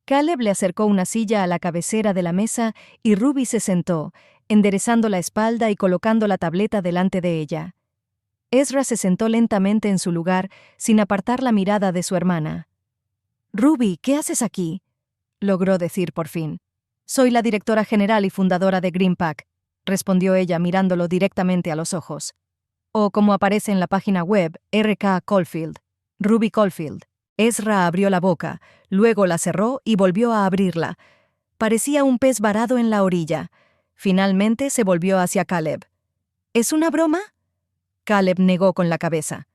Caleb le acercó una silla a la cabecera de la mesa y Ruby se sentó, enderezando la espalda y colocando la tableta delante de ella. Ezra se sentó lentamente en su lugar, sin apartar la mirada de su hermana. «Ruby, ¿qué haces aquí?», logró decir por fin. «Soy la directora general y fundadora de GreenPack», respondió ella mirándolo directamente a los ojos. O como aparece en la página web, R.K. Caulfield. Ruby Caulfield. Ezra abrió la boca, luego la cerró y volvió a abrirla. Parecía un pez varado en la orilla. Finalmente se volvió hacia Caleb. «¿Es una broma?». Caleb negó con la cabeza.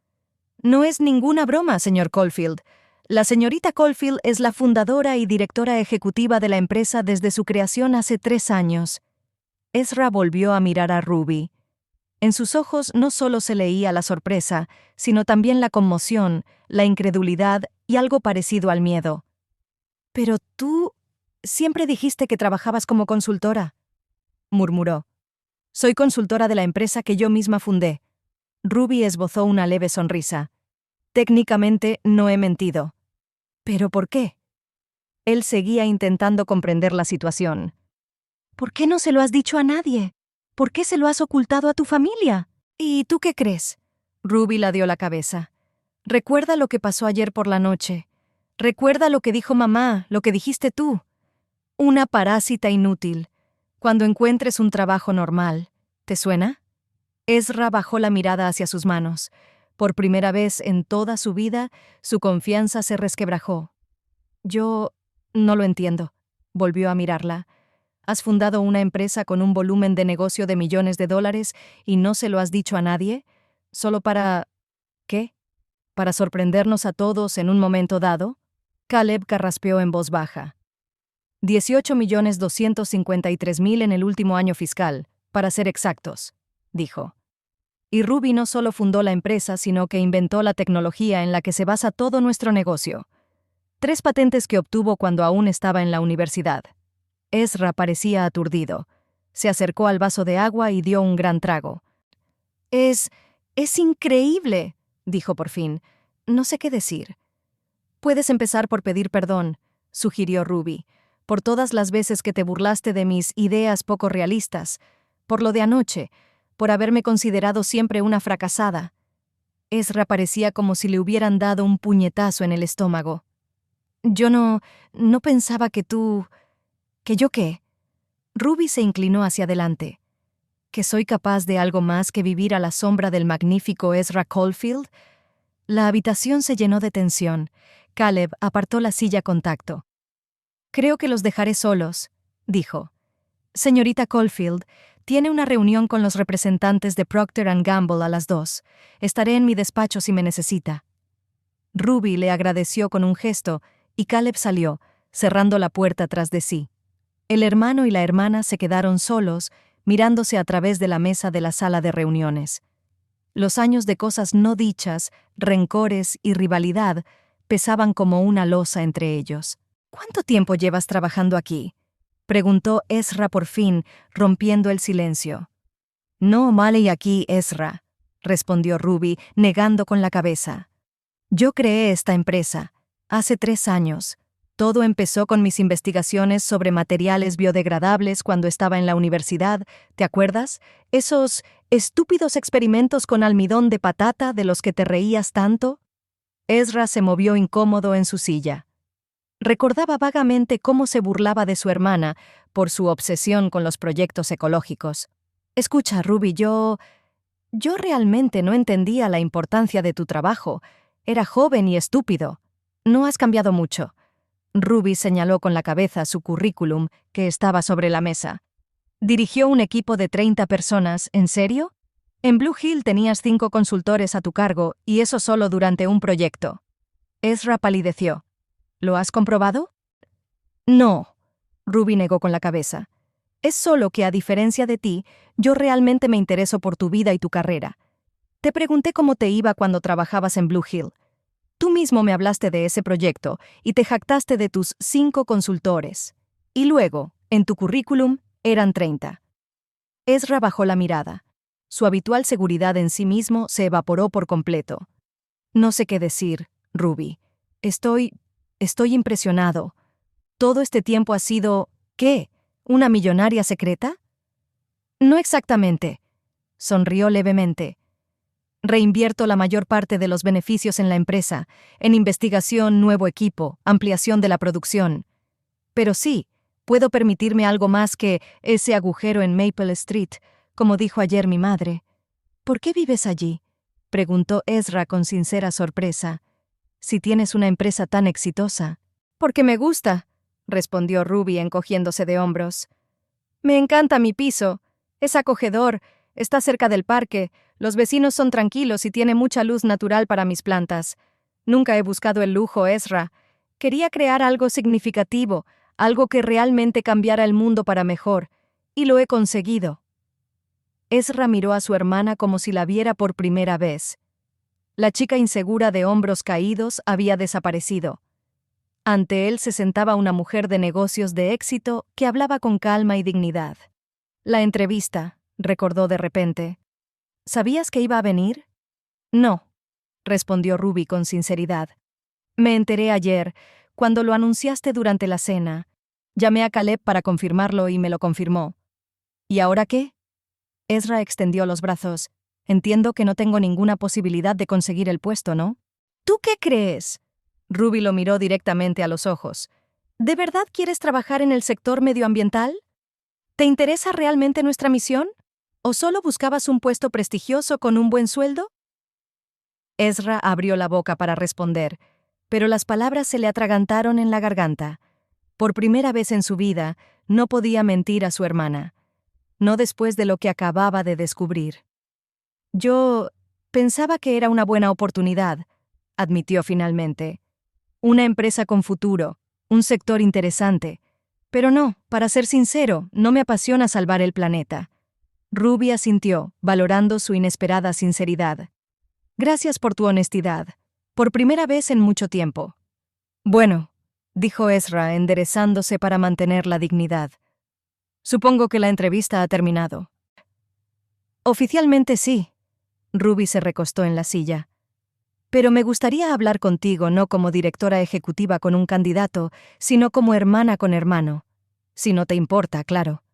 «No es ninguna broma, señor Caulfield. La señorita Caulfield es la fundadora y directora ejecutiva de la empresa desde su creación hace 3 años». Ezra volvió a mirar a Ruby. En sus ojos no solo se leía la sorpresa, sino también la conmoción, la incredulidad y algo parecido al miedo. «Pero tú siempre dijiste que trabajabas como consultora», murmuró. «Soy consultora de la empresa que yo misma fundé». Ruby esbozó una leve sonrisa. «Técnicamente no he mentido». ¿Pero por qué? Él seguía intentando comprender la situación. ¿Por qué no se lo has dicho a nadie? ¿Por qué se lo has ocultado a tu familia? ¿Y tú qué crees? Ruby la dio la cabeza. Recuerda lo que pasó ayer por la noche. Recuerda lo que dijo mamá, lo que dijiste tú. Una parásita inútil. Cuando encuentres un trabajo normal. ¿Te suena? Ezra bajó la mirada hacia sus manos. Por primera vez en toda su vida, su confianza se resquebrajó. Yo no lo entiendo. Volvió a mirarla. ¿Has fundado una empresa con un volumen de negocio de millones de dólares y no se lo has dicho a nadie? ¿Solo para... qué? ¿Para sorprendernos a todos en un momento dado? Caleb carraspeó en voz baja. 18.253.000 en el último año fiscal, para ser exactos, dijo. Y Ruby no solo fundó la empresa, sino que inventó la tecnología en la que se basa todo nuestro negocio. 3 patentes que obtuvo cuando aún estaba en la universidad. Ezra parecía aturdido. Se acercó al vaso de agua y dio un gran trago. Es increíble, dijo por fin. No sé qué decir. Puedes empezar por pedir perdón, sugirió Ruby, por todas las veces que te burlaste de mis ideas poco realistas, por lo de anoche, por haberme considerado siempre una fracasada. Ezra parecía como si le hubieran dado un puñetazo en el estómago. Yo no pensaba que tú... ¿Que yo qué? Ruby se inclinó hacia adelante. ¿Que soy capaz de algo más que vivir a la sombra del magnífico Ezra Caulfield? La habitación se llenó de tensión. Caleb apartó la silla con tacto. Creo que los dejaré solos, dijo. Señorita Caulfield, tiene una reunión con los representantes de Procter & Gamble a las 2. Estaré en mi despacho si me necesita. Ruby le agradeció con un gesto y Caleb salió, cerrando la puerta tras de sí. El hermano y la hermana se quedaron solos, mirándose a través de la mesa de la sala de reuniones. Los años de cosas no dichas, rencores y rivalidad pesaban como una losa entre ellos. ¿Cuánto tiempo llevas trabajando aquí?, preguntó Ezra por fin, rompiendo el silencio. No, Male aquí, Ezra, respondió Ruby, negando con la cabeza. Yo creé esta empresa, hace 3 años. Todo empezó con mis investigaciones sobre materiales biodegradables cuando estaba en la universidad, ¿te acuerdas? Esos estúpidos experimentos con almidón de patata de los que te reías tanto. Ezra se movió incómodo en su silla. Recordaba vagamente cómo se burlaba de su hermana por su obsesión con los proyectos ecológicos. Escucha, Ruby, yo realmente no entendía la importancia de tu trabajo. Era joven y estúpido. No has cambiado mucho. Ruby señaló con la cabeza su currículum, que estaba sobre la mesa. Dirigió un equipo de 30 personas, ¿en serio? En Blue Hill tenías 5 consultores a tu cargo, y eso solo durante un proyecto. Ezra palideció. ¿Lo has comprobado? No, Ruby negó con la cabeza. Es solo que, a diferencia de ti, yo realmente me intereso por tu vida y tu carrera. Te pregunté cómo te iba cuando trabajabas en Blue Hill. Tú mismo me hablaste de ese proyecto y te jactaste de tus 5 consultores. Y luego, en tu currículum, eran 30. Ezra bajó la mirada. Su habitual seguridad en sí mismo se evaporó por completo. No sé qué decir, Ruby. Estoy impresionado. ¿Todo este tiempo ha sido, qué, una millonaria secreta? No exactamente. Sonrió levemente. Reinvierto la mayor parte de los beneficios en la empresa, en investigación, nuevo equipo, ampliación de la producción. Pero sí, puedo permitirme algo más que ese agujero en Maple Street, como dijo ayer mi madre. ¿Por qué vives allí?, preguntó Ezra con sincera sorpresa. Si tienes una empresa tan exitosa. Porque me gusta, respondió Ruby encogiéndose de hombros. Me encanta mi piso. Es acogedor, está cerca del parque, los vecinos son tranquilos y tiene mucha luz natural para mis plantas. Nunca he buscado el lujo, Ezra. Quería crear algo significativo, algo que realmente cambiara el mundo para mejor, y lo he conseguido. Ezra miró a su hermana como si la viera por primera vez. La chica insegura de hombros caídos había desaparecido. Ante él se sentaba una mujer de negocios de éxito que hablaba con calma y dignidad. La entrevista, recordó de repente. ¿Sabías que iba a venir? No, respondió Ruby con sinceridad. Me enteré ayer, cuando lo anunciaste durante la cena. Llamé a Caleb para confirmarlo y me lo confirmó. ¿Y ahora qué? Ezra extendió los brazos. Entiendo que no tengo ninguna posibilidad de conseguir el puesto, ¿no? ¿Tú qué crees? Ruby lo miró directamente a los ojos. ¿De verdad quieres trabajar en el sector medioambiental? ¿Te interesa realmente nuestra misión? ¿O solo buscabas un puesto prestigioso con un buen sueldo? Ezra abrió la boca para responder, pero las palabras se le atragantaron en la garganta. Por primera vez en su vida, no podía mentir a su hermana. No después de lo que acababa de descubrir. Yo pensaba que era una buena oportunidad, admitió finalmente. Una empresa con futuro, un sector interesante. Pero no, para ser sincero, no me apasiona salvar el planeta. Ruby asintió, valorando su inesperada sinceridad. Gracias por tu honestidad. Por primera vez en mucho tiempo. Bueno, dijo Ezra, enderezándose para mantener la dignidad. Supongo que la entrevista ha terminado. Oficialmente sí. Ruby se recostó en la silla. Pero me gustaría hablar contigo no como directora ejecutiva con un candidato, sino como hermana con hermano. Si no te importa, claro.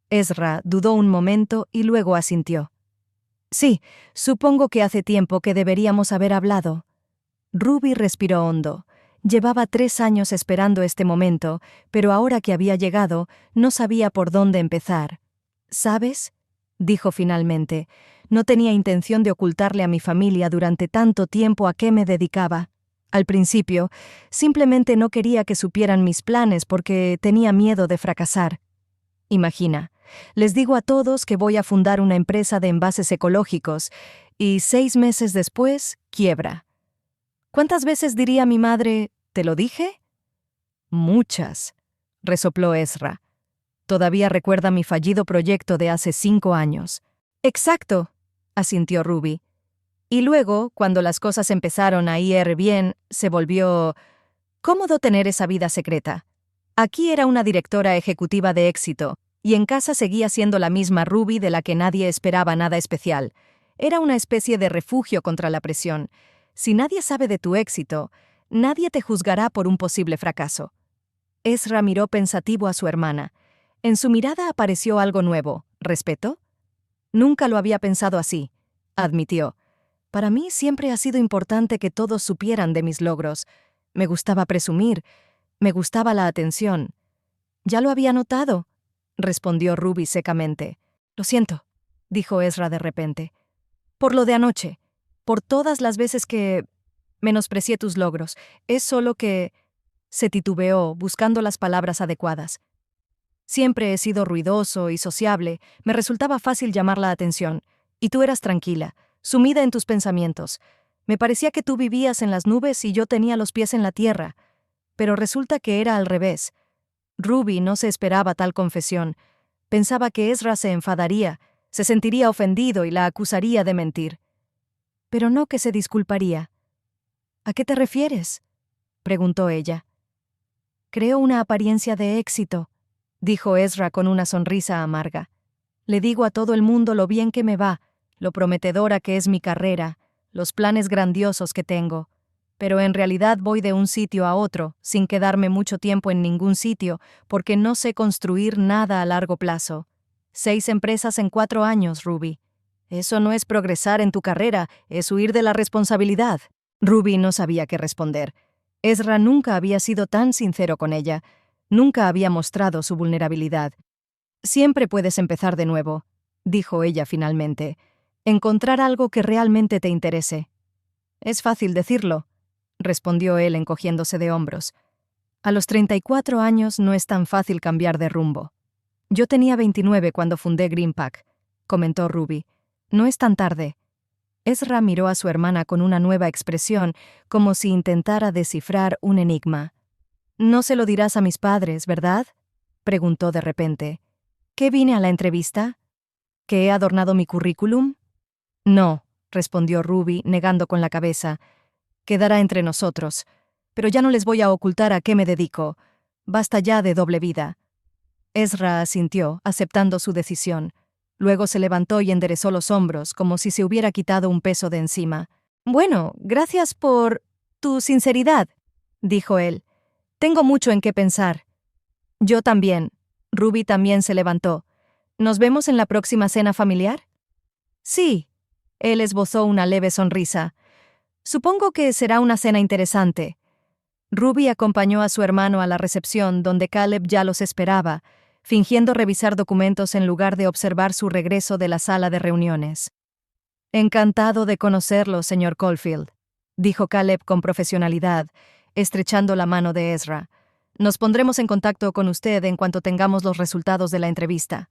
Ezra dudó un momento y luego asintió. Sí, supongo que hace tiempo que deberíamos haber hablado. Ruby respiró hondo. Llevaba 3 años esperando este momento, pero ahora que había llegado, no sabía por dónde empezar. ¿Sabes? Dijo finalmente. No tenía intención de ocultarle a mi familia durante tanto tiempo a qué me dedicaba. Al principio, simplemente no quería que supieran mis planes porque tenía miedo de fracasar. Imagina, les digo a todos que voy a fundar una empresa de envases ecológicos y 6 meses después, quiebra. ¿Cuántas veces diría mi madre, ¿te lo dije? Muchas, resopló Ezra. Todavía recuerda mi fallido proyecto de hace 5 años. Exacto, asintió Ruby. Y luego, cuando las cosas empezaron a ir bien, se volvió cómodo tener esa vida secreta. Aquí era una directora ejecutiva de éxito, y en casa seguía siendo la misma Ruby de la que nadie esperaba nada especial. Era una especie de refugio contra la presión. Si nadie sabe de tu éxito, nadie te juzgará por un posible fracaso. Ezra miró pensativo a su hermana. En su mirada apareció algo nuevo. ¿Respeto? Nunca lo había pensado así, admitió. Para mí siempre ha sido importante que todos supieran de mis logros. Me gustaba presumir. Me gustaba la atención. Ya lo había notado, respondió Ruby secamente. Lo siento, dijo Ezra de repente. Por lo de anoche. Por todas las veces que menosprecié tus logros. Es solo que se titubeó, buscando las palabras adecuadas. Siempre he sido ruidoso y sociable, me resultaba fácil llamar la atención, y tú eras tranquila, sumida en tus pensamientos. Me parecía que tú vivías en las nubes y yo tenía los pies en la tierra, pero resulta que era al revés. Ruby no se esperaba tal confesión. Pensaba que Ezra se enfadaría, se sentiría ofendido y la acusaría de mentir. Pero no que se disculparía. ¿A qué te refieres?, preguntó ella. Creo una apariencia de éxito, dijo Ezra con una sonrisa amarga. Le digo a todo el mundo lo bien que me va, lo prometedora que es mi carrera, los planes grandiosos que tengo. Pero en realidad voy de un sitio a otro, sin quedarme mucho tiempo en ningún sitio, porque no sé construir nada a largo plazo. 6 empresas en 4 años, Ruby. Eso no es progresar en tu carrera, es huir de la responsabilidad. Ruby no sabía qué responder. Ezra nunca había sido tan sincero con ella. Nunca había mostrado su vulnerabilidad. Siempre puedes empezar de nuevo, dijo ella finalmente. Encontrar algo que realmente te interese. Es fácil decirlo, respondió él encogiéndose de hombros. A los 34 años no es tan fácil cambiar de rumbo. Yo tenía 29 cuando fundé Greenpack, comentó Ruby. No es tan tarde. Ezra miró a su hermana con una nueva expresión, como si intentara descifrar un enigma. «No se lo dirás a mis padres, ¿verdad?», preguntó de repente. «¿Qué vine a la entrevista? ¿Que he adornado mi currículum?» «No», respondió Ruby, negando con la cabeza. «Quedará entre nosotros. Pero ya no les voy a ocultar a qué me dedico. Basta ya de doble vida». Ezra asintió, aceptando su decisión. Luego se levantó y enderezó los hombros, como si se hubiera quitado un peso de encima. «Bueno, gracias por tu sinceridad», dijo él. Tengo mucho en qué pensar. Yo también. Ruby también se levantó. ¿Nos vemos en la próxima cena familiar? Sí. Él esbozó una leve sonrisa. Supongo que será una cena interesante. Ruby acompañó a su hermano a la recepción donde Caleb ya los esperaba, fingiendo revisar documentos en lugar de observar su regreso de la sala de reuniones. Encantado de conocerlo, señor Caulfield, dijo Caleb con profesionalidad, estrechando la mano de Ezra. Nos pondremos en contacto con usted en cuanto tengamos los resultados de la entrevista.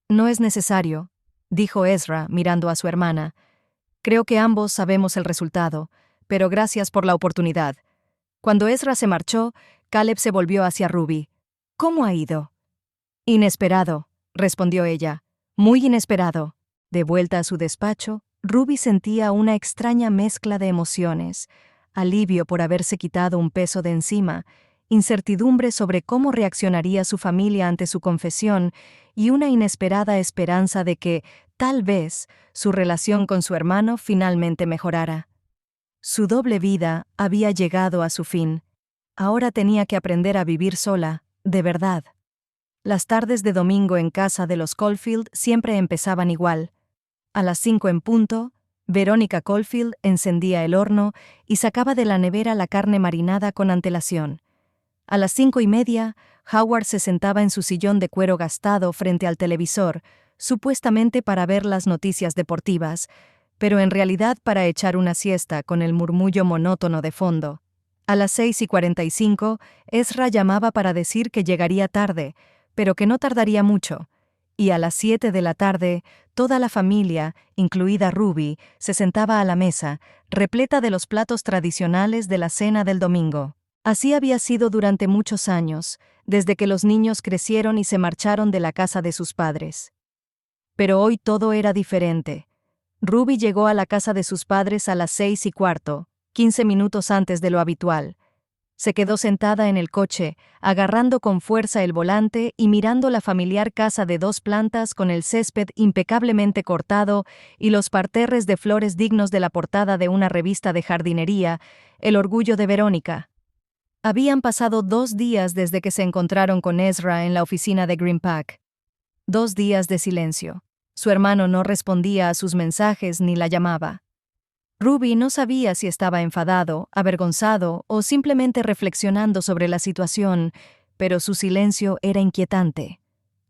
No es necesario, dijo Ezra, mirando a su hermana. Creo que ambos sabemos el resultado, pero gracias por la oportunidad. Cuando Ezra se marchó, Caleb se volvió hacia Ruby. ¿Cómo ha ido? Inesperado, respondió ella. Muy inesperado. De vuelta a su despacho, Ruby sentía una extraña mezcla de emociones, alivio por haberse quitado un peso de encima, incertidumbre sobre cómo reaccionaría su familia ante su confesión y una inesperada esperanza de que, tal vez, su relación con su hermano finalmente mejorara. Su doble vida había llegado a su fin. Ahora tenía que aprender a vivir sola, de verdad. Las tardes de domingo en casa de los Caulfield siempre empezaban igual. A las 5 en punto, Verónica Caulfield encendía el horno y sacaba de la nevera la carne marinada con antelación. A las 5:30, Howard se sentaba en su sillón de cuero gastado frente al televisor, supuestamente para ver las noticias deportivas, pero en realidad para echar una siesta con el murmullo monótono de fondo. A las 6:45, Ezra llamaba para decir que llegaría tarde, pero que no tardaría mucho. Y a las 7 de la tarde, toda la familia, incluida Ruby, se sentaba a la mesa, repleta de los platos tradicionales de la cena del domingo. Así había sido durante muchos años, desde que los niños crecieron y se marcharon de la casa de sus padres. Pero hoy todo era diferente. Ruby llegó a la casa de sus padres a las 6:15, 15 minutos antes de lo habitual. Se quedó sentada en el coche, agarrando con fuerza el volante y mirando la familiar casa de 2 plantas con el césped impecablemente cortado y los parterres de flores dignos de la portada de una revista de jardinería, el orgullo de Verónica. Habían pasado 2 días desde que se encontraron con Ezra en la oficina de Greenpack. 2 días de silencio. Su hermano no respondía a sus mensajes ni la llamaba. Ruby no sabía si estaba enfadado, avergonzado o simplemente reflexionando sobre la situación, pero su silencio era inquietante.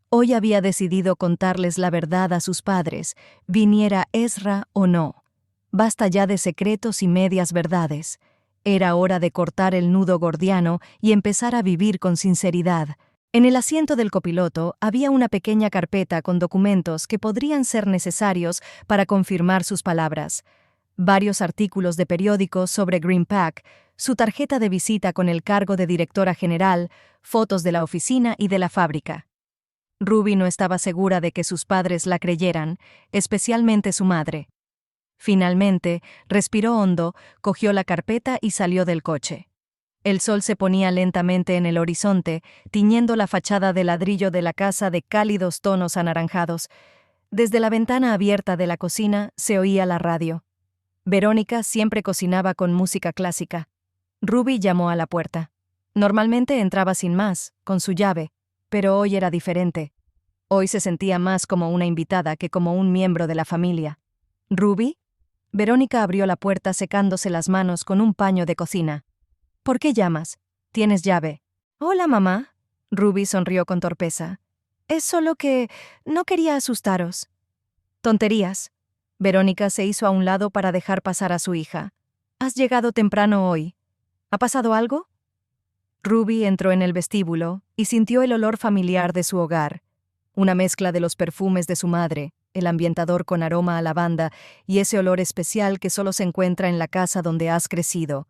Hoy había decidido contarles la verdad a sus padres, viniera Ezra o no. Basta ya de secretos y medias verdades. Era hora de cortar el nudo gordiano y empezar a vivir con sinceridad. En el asiento del copiloto había una pequeña carpeta con documentos que podrían ser necesarios para confirmar sus palabras. Varios artículos de periódicos sobre Greenpack, su tarjeta de visita con el cargo de directora general, fotos de la oficina y de la fábrica. Ruby no estaba segura de que sus padres la creyeran, especialmente su madre. Finalmente, respiró hondo, cogió la carpeta y salió del coche. El sol se ponía lentamente en el horizonte, tiñendo la fachada de ladrillo de la casa de cálidos tonos anaranjados. Desde la ventana abierta de la cocina se oía la radio. Verónica siempre cocinaba con música clásica. Ruby llamó a la puerta. Normalmente entraba sin más, con su llave, pero hoy era diferente. Hoy se sentía más como una invitada que como un miembro de la familia. ¿Ruby? Verónica abrió la puerta secándose las manos con un paño de cocina. ¿Por qué llamas? ¿Tienes llave? Hola, mamá. Ruby sonrió con torpeza. Es solo que no quería asustaros. Tonterías. Verónica se hizo a un lado para dejar pasar a su hija. Has llegado temprano hoy. ¿Ha pasado algo? Ruby entró en el vestíbulo y sintió el olor familiar de su hogar, una mezcla de los perfumes de su madre, el ambientador con aroma a lavanda y ese olor especial que solo se encuentra en la casa donde has crecido.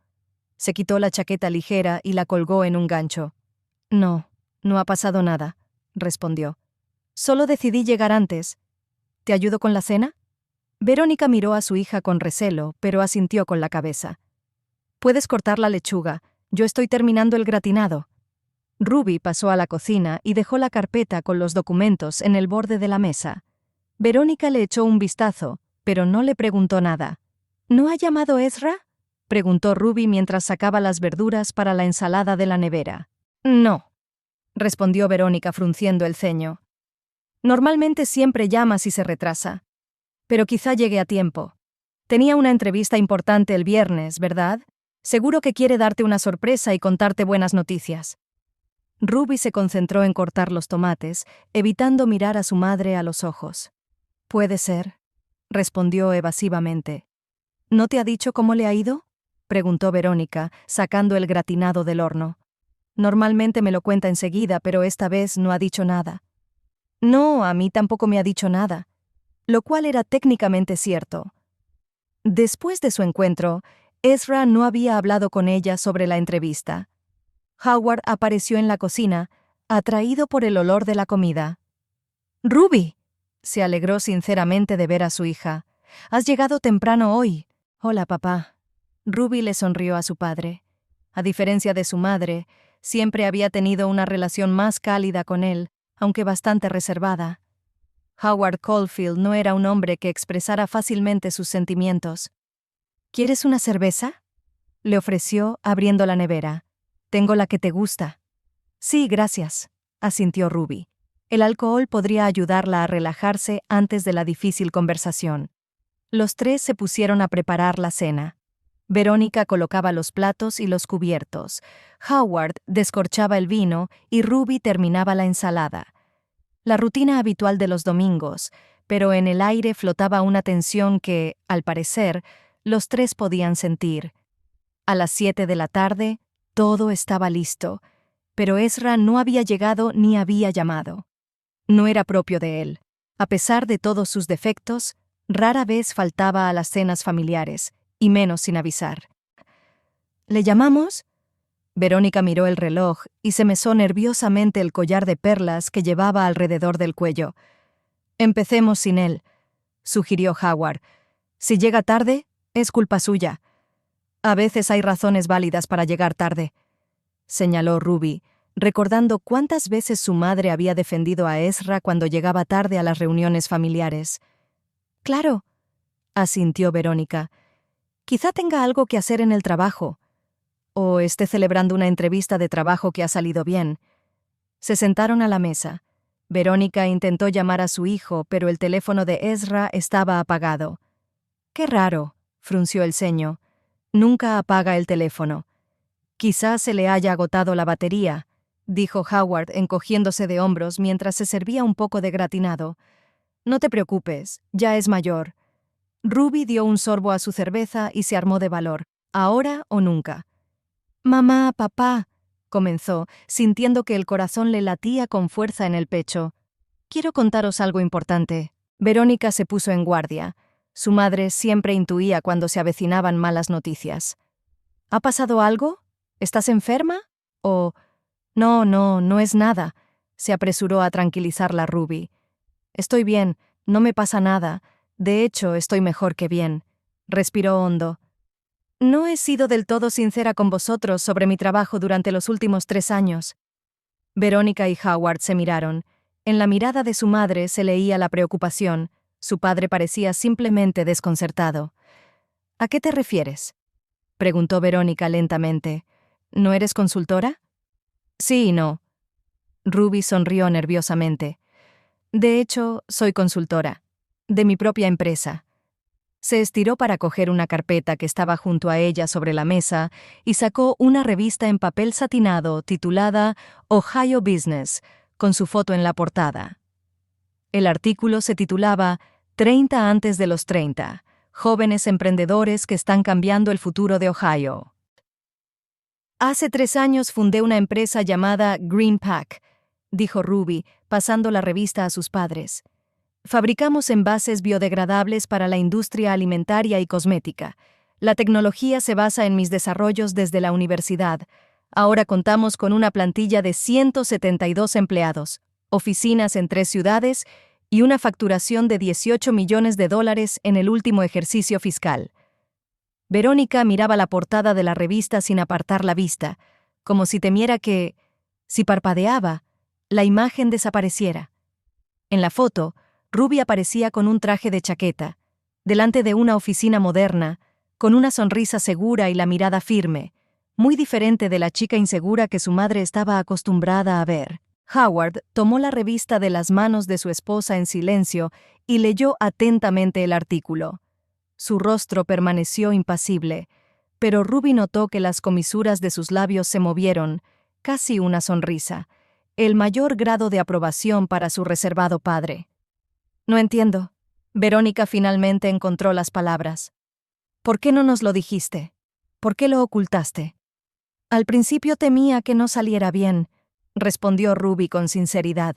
Se quitó la chaqueta ligera y la colgó en un gancho. No, no ha pasado nada, respondió. Solo decidí llegar antes. ¿Te ayudo con la cena? Verónica miró a su hija con recelo, pero asintió con la cabeza. Puedes cortar la lechuga, yo estoy terminando el gratinado. Ruby pasó a la cocina y dejó la carpeta con los documentos en el borde de la mesa. Verónica le echó un vistazo, pero no le preguntó nada. ¿No ha llamado Ezra? preguntó Ruby mientras sacaba las verduras para la ensalada de la nevera. No, respondió Verónica frunciendo el ceño. Normalmente siempre llama si se retrasa. Pero quizá llegue a tiempo. Tenía una entrevista importante el viernes, ¿verdad? Seguro que quiere darte una sorpresa y contarte buenas noticias. Ruby se concentró en cortar los tomates, evitando mirar a su madre a los ojos. Puede ser, respondió evasivamente. ¿No te ha dicho cómo le ha ido?, preguntó Verónica, sacando el gratinado del horno. Normalmente me lo cuenta enseguida, pero esta vez no ha dicho nada. No, a mí tampoco me ha dicho nada, lo cual era técnicamente cierto. Después de su encuentro, Ezra no había hablado con ella sobre la entrevista. Howard apareció en la cocina, atraído por el olor de la comida. «¡Ruby!», se alegró sinceramente de ver a su hija. «Has llegado temprano hoy». «Hola, papá». Ruby le sonrió a su padre. A diferencia de su madre, siempre había tenido una relación más cálida con él, aunque bastante reservada. Howard Caulfield no era un hombre que expresara fácilmente sus sentimientos. «¿Quieres una cerveza?», le ofreció, abriendo la nevera. «Tengo la que te gusta». «Sí, gracias», asintió Ruby. El alcohol podría ayudarla a relajarse antes de la difícil conversación. Los tres se pusieron a preparar la cena. Verónica colocaba los platos y los cubiertos. Howard descorchaba el vino y Ruby terminaba la ensalada. La rutina habitual de los domingos, pero en el aire flotaba una tensión que, al parecer, los tres podían sentir. A las 7 de la tarde, todo estaba listo, pero Ezra no había llegado ni había llamado. No era propio de él. A pesar de todos sus defectos, rara vez faltaba a las cenas familiares, y menos sin avisar. «¿Le llamamos?». Verónica miró el reloj y se mesó nerviosamente el collar de perlas que llevaba alrededor del cuello. «Empecemos sin él», sugirió Howard. «Si llega tarde, es culpa suya». «A veces hay razones válidas para llegar tarde», señaló Ruby, recordando cuántas veces su madre había defendido a Ezra cuando llegaba tarde a las reuniones familiares. «Claro», asintió Verónica. «Quizá tenga algo que hacer en el trabajo. O esté celebrando una entrevista de trabajo que ha salido bien». Se sentaron a la mesa. Verónica intentó llamar a su hijo, pero el teléfono de Ezra estaba apagado. «Qué raro», frunció el ceño. «Nunca apaga el teléfono». «Quizás se le haya agotado la batería», dijo Howard encogiéndose de hombros mientras se servía un poco de gratinado. «No te preocupes, ya es mayor». Ruby dio un sorbo a su cerveza y se armó de valor. «Ahora o nunca». «Mamá, papá», comenzó, sintiendo que el corazón le latía con fuerza en el pecho. «Quiero contaros algo importante». Verónica se puso en guardia. Su madre siempre intuía cuando se avecinaban malas noticias. «¿Ha pasado algo? ¿Estás enferma? ¿O...?» «No, no es nada», se apresuró a tranquilizarla Ruby. «Estoy bien, no me pasa nada. De hecho, estoy mejor que bien». Respiró hondo. «No he sido del todo sincera con vosotros sobre mi trabajo durante los últimos 3 años». Verónica y Howard se miraron. En la mirada de su madre se leía la preocupación. Su padre parecía simplemente desconcertado. «¿A qué te refieres?», preguntó Verónica lentamente. «¿No eres consultora?». «Sí y no». Ruby sonrió nerviosamente. «De hecho, soy consultora. De mi propia empresa». Se estiró para coger una carpeta que estaba junto a ella sobre la mesa y sacó una revista en papel satinado titulada Ohio Business, con su foto en la portada. El artículo se titulaba 30 antes de los 30, jóvenes emprendedores que están cambiando el futuro de Ohio. «Hace 3 años fundé una empresa llamada GreenPack», dijo Ruby, pasando la revista a sus padres. «Fabricamos envases biodegradables para la industria alimentaria y cosmética. La tecnología se basa en mis desarrollos desde la universidad. Ahora contamos con una plantilla de 172 empleados, oficinas en 3 ciudades y una facturación de $18 millones en el último ejercicio fiscal». Verónica miraba la portada de la revista sin apartar la vista, como si temiera que, si parpadeaba, la imagen desapareciera. En la foto, Ruby aparecía con un traje de chaqueta, delante de una oficina moderna, con una sonrisa segura y la mirada firme, muy diferente de la chica insegura que su madre estaba acostumbrada a ver. Howard tomó la revista de las manos de su esposa en silencio y leyó atentamente el artículo. Su rostro permaneció impasible, pero Ruby notó que las comisuras de sus labios se movieron, casi una sonrisa, el mayor grado de aprobación para su reservado padre. No entiendo. Verónica finalmente encontró las palabras. ¿Por qué no nos lo dijiste? ¿Por qué lo ocultaste? Al principio temía que no saliera bien, respondió Ruby con sinceridad.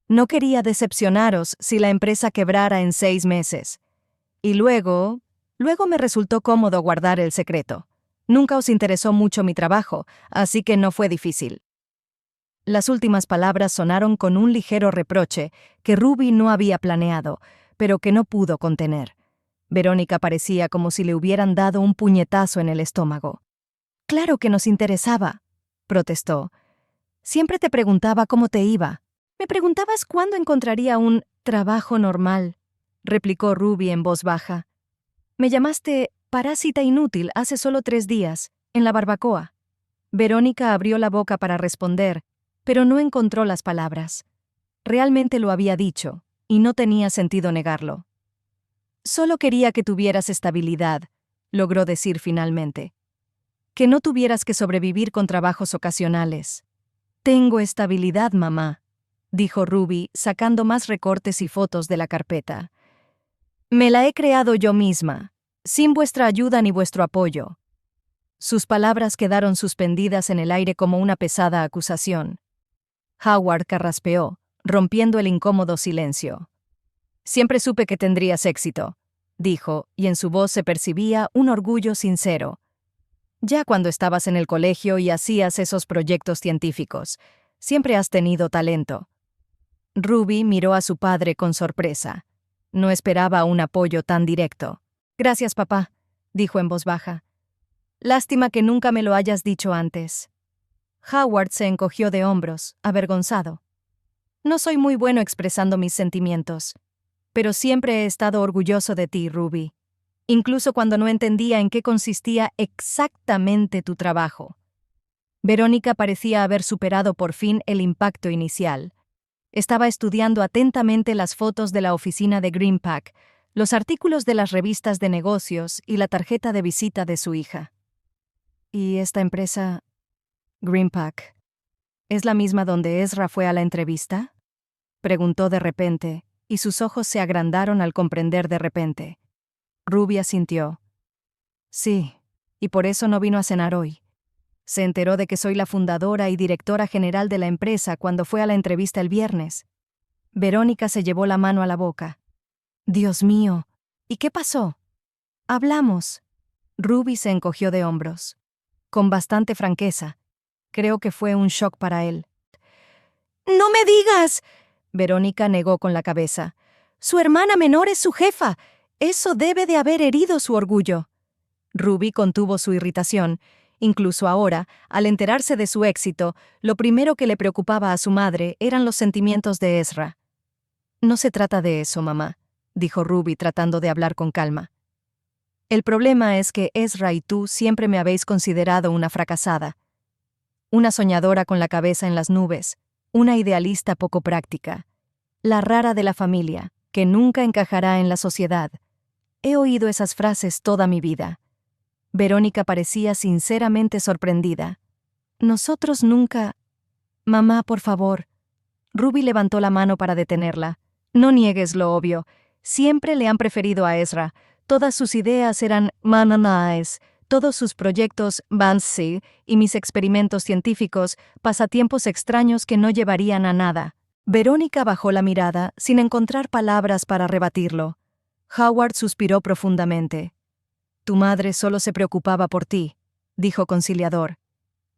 No quería decepcionaros si la empresa quebrara en 6 meses. Y luego me resultó cómodo guardar el secreto. Nunca os interesó mucho mi trabajo, así que no fue difícil. Las últimas palabras sonaron con un ligero reproche que Ruby no había planeado, pero que no pudo contener. Verónica parecía como si le hubieran dado un puñetazo en el estómago. «Claro que nos interesaba», protestó. «Siempre te preguntaba cómo te iba. Me preguntabas cuándo encontraría un trabajo normal», replicó Ruby en voz baja. «Me llamaste parásita inútil hace solo 3 días, en la barbacoa». Verónica abrió la boca para responder, pero no encontró las palabras. Realmente lo había dicho, y no tenía sentido negarlo. «Solo quería que tuvieras estabilidad», logró decir finalmente. «Que no tuvieras que sobrevivir con trabajos ocasionales». «Tengo estabilidad, mamá», dijo Ruby, sacando más recortes y fotos de la carpeta. «Me la he creado yo misma, sin vuestra ayuda ni vuestro apoyo». Sus palabras quedaron suspendidas en el aire como una pesada acusación. Howard carraspeó, rompiendo el incómodo silencio. «Siempre supe que tendrías éxito», dijo, y en su voz se percibía un orgullo sincero. «Ya cuando estabas en el colegio y hacías esos proyectos científicos, siempre has tenido talento». Ruby miró a su padre con sorpresa. No esperaba un apoyo tan directo. «Gracias, papá», dijo en voz baja. «Lástima que nunca me lo hayas dicho antes». Howard se encogió de hombros, avergonzado. «No soy muy bueno expresando mis sentimientos, pero siempre he estado orgulloso de ti, Ruby, incluso cuando no entendía en qué consistía exactamente tu trabajo». Verónica parecía haber superado por fin el impacto inicial. Estaba estudiando atentamente las fotos de la oficina de Greenpack, los artículos de las revistas de negocios y la tarjeta de visita de su hija. «¿Y esta empresa, Greenpack, es la misma donde Ezra fue a la entrevista?», preguntó de repente, y sus ojos se agrandaron al comprender de repente. Ruby asintió. «Sí, y por eso no vino a cenar hoy. Se enteró de que soy la fundadora y directora general de la empresa cuando fue a la entrevista el viernes». Verónica se llevó la mano a la boca. «Dios mío, ¿y qué pasó?» «Hablamos». Ruby se encogió de hombros. Con bastante franqueza. Creo que fue un shock para él. «¡No me digas!», Verónica negó con la cabeza. «Su hermana menor es su jefa. Eso debe de haber herido su orgullo». Ruby contuvo su irritación. Incluso ahora, al enterarse de su éxito, lo primero que le preocupaba a su madre eran los sentimientos de Ezra. «No se trata de eso, mamá», dijo Ruby tratando de hablar con calma. «El problema es que Ezra y tú siempre me habéis considerado una fracasada. Una soñadora con la cabeza en las nubes, una idealista poco práctica, la rara de la familia, que nunca encajará en la sociedad. He oído esas frases toda mi vida». Verónica parecía sinceramente sorprendida. «Nosotros nunca...» «Mamá, por favor». Ruby levantó la mano para detenerla. «No niegues lo obvio. Siempre le han preferido a Ezra. Todas sus ideas eran mananaes, todos sus proyectos fancy y mis experimentos científicos, pasatiempos extraños que no llevarían a nada». Verónica bajó la mirada, sin encontrar palabras para rebatirlo. Howard suspiró profundamente. «Tu madre solo se preocupaba por ti», dijo conciliador.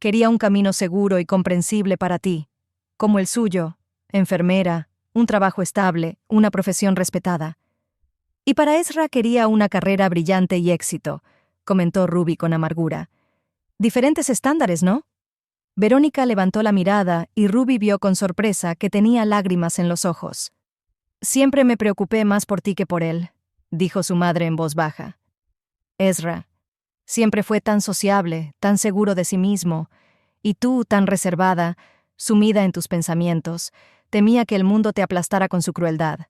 «Quería un camino seguro y comprensible para ti, como el suyo, enfermera, un trabajo estable, una profesión respetada. Y para Ezra quería una carrera brillante y éxito», comentó Ruby con amargura. «Diferentes estándares, ¿no?». Verónica levantó la mirada y Ruby vio con sorpresa que tenía lágrimas en los ojos. «Siempre me preocupé más por ti que por él», dijo su madre en voz baja. Ezra. Siempre fue tan sociable, tan seguro de sí mismo, y tú tan reservada, sumida en tus pensamientos, temía que el mundo te aplastara con su crueldad.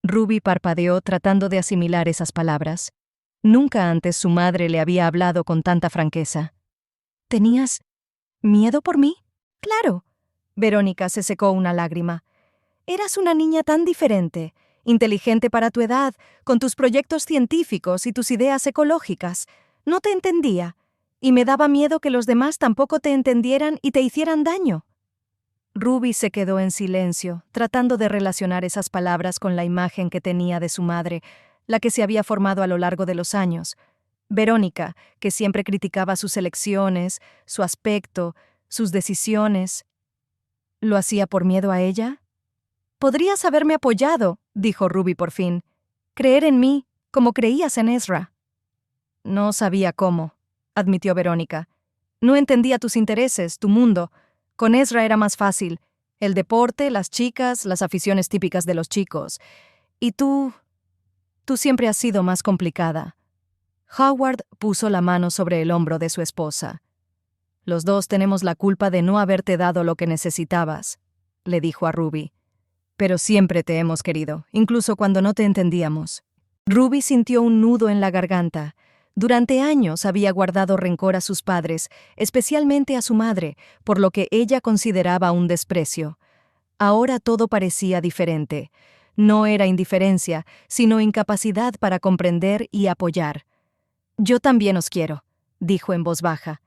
Ruby parpadeó tratando de asimilar esas palabras. Nunca antes su madre le había hablado con tanta franqueza. ¿Tenías miedo por mí? Claro. Verónica se secó una lágrima. Eras una niña tan diferente, inteligente para tu edad, con tus proyectos científicos y tus ideas ecológicas. No te entendía, y me daba miedo que los demás tampoco te entendieran y te hicieran daño. Ruby se quedó en silencio, tratando de relacionar esas palabras con la imagen que tenía de su madre, la que se había formado a lo largo de los años. Verónica, que siempre criticaba sus elecciones, su aspecto, sus decisiones. ¿Lo hacía por miedo a ella? Podrías haberme apoyado, dijo Ruby por fin. Creer en mí, como creías en Ezra. No sabía cómo, admitió Verónica. No entendía tus intereses, tu mundo. Con Ezra era más fácil. El deporte, las chicas, las aficiones típicas de los chicos. Y tú siempre has sido más complicada. Howard puso la mano sobre el hombro de su esposa. Los dos tenemos la culpa de no haberte dado lo que necesitabas, le dijo a Ruby. Pero siempre te hemos querido, incluso cuando no te entendíamos. Ruby sintió un nudo en la garganta. Durante años había guardado rencor a sus padres, especialmente a su madre, por lo que ella consideraba un desprecio. Ahora todo parecía diferente. No era indiferencia, sino incapacidad para comprender y apoyar. Yo también os quiero, dijo en voz baja.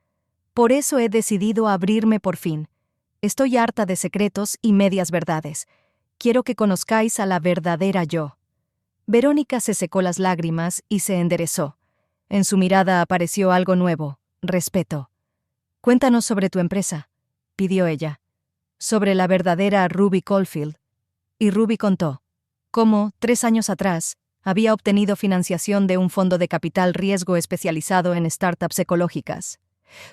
Por eso he decidido abrirme por fin. Estoy harta de secretos y medias verdades. Quiero que conozcáis a la verdadera yo. Verónica se secó las lágrimas y se enderezó. En su mirada apareció algo nuevo, respeto. Cuéntanos sobre tu empresa, pidió ella. Sobre la verdadera Ruby Caulfield. Y Ruby contó cómo, 3 años atrás, había obtenido financiación de un fondo de capital riesgo especializado en startups ecológicas.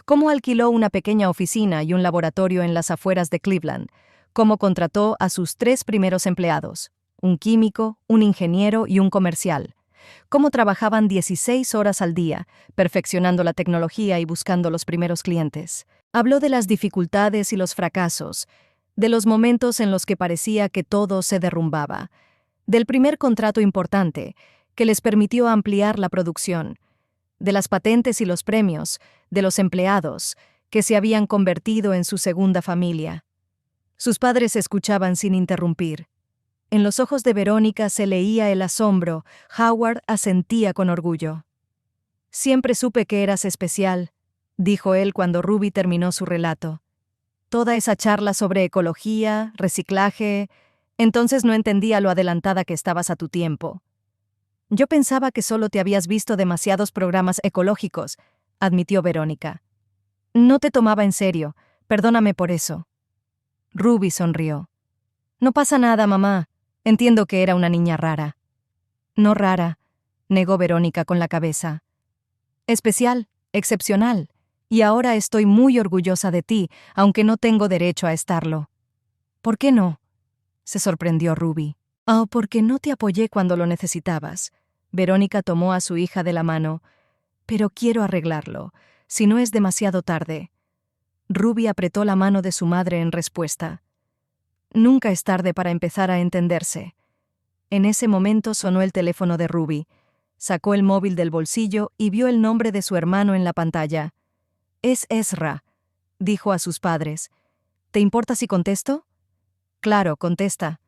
Cómo alquiló una pequeña oficina y un laboratorio en las afueras de Cleveland. Cómo contrató a sus 3 primeros empleados, un químico, un ingeniero y un comercial. Cómo trabajaban 16 horas al día, perfeccionando la tecnología y buscando los primeros clientes. Habló de las dificultades y los fracasos, de los momentos en los que parecía que todo se derrumbaba, del primer contrato importante, que les permitió ampliar la producción, de las patentes y los premios, de los empleados, que se habían convertido en su segunda familia. Sus padres escuchaban sin interrumpir. En los ojos de Verónica se leía el asombro. Howard asentía con orgullo. Siempre supe que eras especial, dijo él cuando Ruby terminó su relato. Toda esa charla sobre ecología, reciclaje, entonces no entendía lo adelantada que estabas a tu tiempo. Yo pensaba que solo te habías visto demasiados programas ecológicos, admitió Verónica. No te tomaba en serio, perdóname por eso. Ruby sonrió. No pasa nada, mamá. Entiendo que era una niña rara. No rara, negó Verónica con la cabeza. Especial, excepcional, y ahora estoy muy orgullosa de ti, aunque no tengo derecho a estarlo. ¿Por qué no? Se sorprendió Ruby. Oh, porque no te apoyé cuando lo necesitabas. Verónica tomó a su hija de la mano. Pero quiero arreglarlo, si no es demasiado tarde. Ruby apretó la mano de su madre en respuesta. Nunca es tarde para empezar a entenderse. En ese momento sonó el teléfono de Ruby. Sacó el móvil del bolsillo y vio el nombre de su hermano en la pantalla. Es Ezra, dijo a sus padres. ¿Te importa si contesto? Claro, contesta,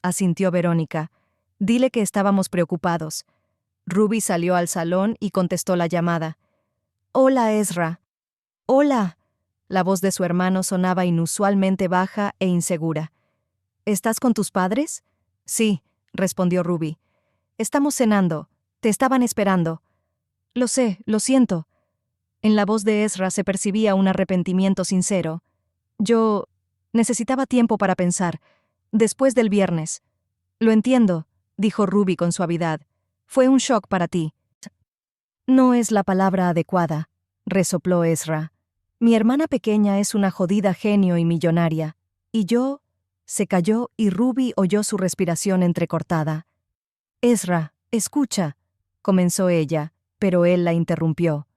asintió Verónica. Dile que estábamos preocupados. Ruby salió al salón y contestó la llamada. Hola, Ezra. Hola. La voz de su hermano sonaba inusualmente baja e insegura. ¿Estás con tus padres? Sí, respondió Ruby. Estamos cenando. Te estaban esperando. Lo sé, lo siento. En la voz de Ezra se percibía un arrepentimiento sincero. Yo necesitaba tiempo para pensar. Después del viernes. Lo entiendo, dijo Ruby con suavidad. Fue un shock para ti. No es la palabra adecuada, resopló Ezra. Mi hermana pequeña es una jodida genio y millonaria. Y yo... Se calló y Ruby oyó su respiración entrecortada. Ezra, escucha, comenzó ella. pero él la interrumpió.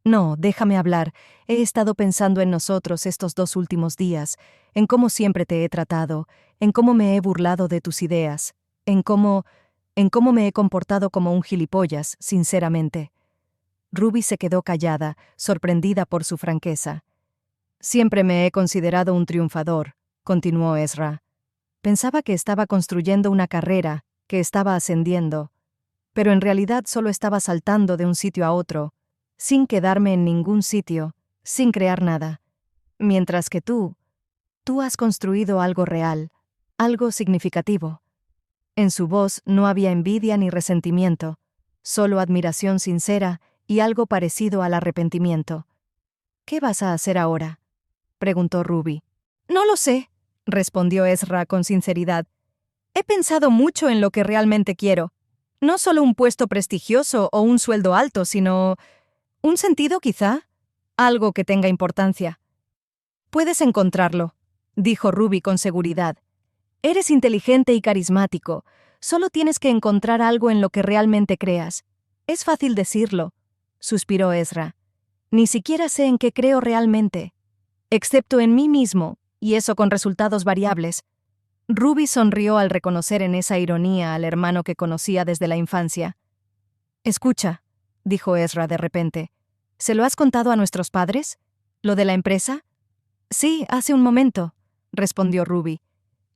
No, déjame hablar. He estado pensando en nosotros estos 2 últimos días, en cómo siempre te he tratado, en cómo me he burlado de tus ideas, en cómo me he comportado como un gilipollas, sinceramente. Ruby se quedó callada, sorprendida por su franqueza. Siempre me he considerado un triunfador, continuó Ezra. Pensaba que estaba construyendo una carrera, que estaba ascendiendo, pero en realidad solo estaba saltando de un sitio a otro, sin quedarme en ningún sitio, sin crear nada. Mientras que tú has construido algo real, algo significativo. En su voz no había envidia ni resentimiento, solo admiración sincera y algo parecido al arrepentimiento. ¿Qué vas a hacer ahora?, preguntó Ruby. No lo sé, respondió Ezra con sinceridad. He pensado mucho en lo que realmente quiero. No solo un puesto prestigioso o un sueldo alto, sino un sentido, quizá, algo que tenga importancia. Puedes encontrarlo, dijo Ruby con seguridad. Eres inteligente y carismático. Solo tienes que encontrar algo en lo que realmente creas. Es fácil decirlo, suspiró Ezra. Ni siquiera sé en qué creo realmente, excepto en mí mismo, y eso con resultados variables. Ruby sonrió al reconocer en esa ironía al hermano que conocía desde la infancia. Escucha, dijo Ezra de repente. ¿Se lo has contado a nuestros padres? ¿Lo de la empresa? Sí, hace un momento, respondió Ruby.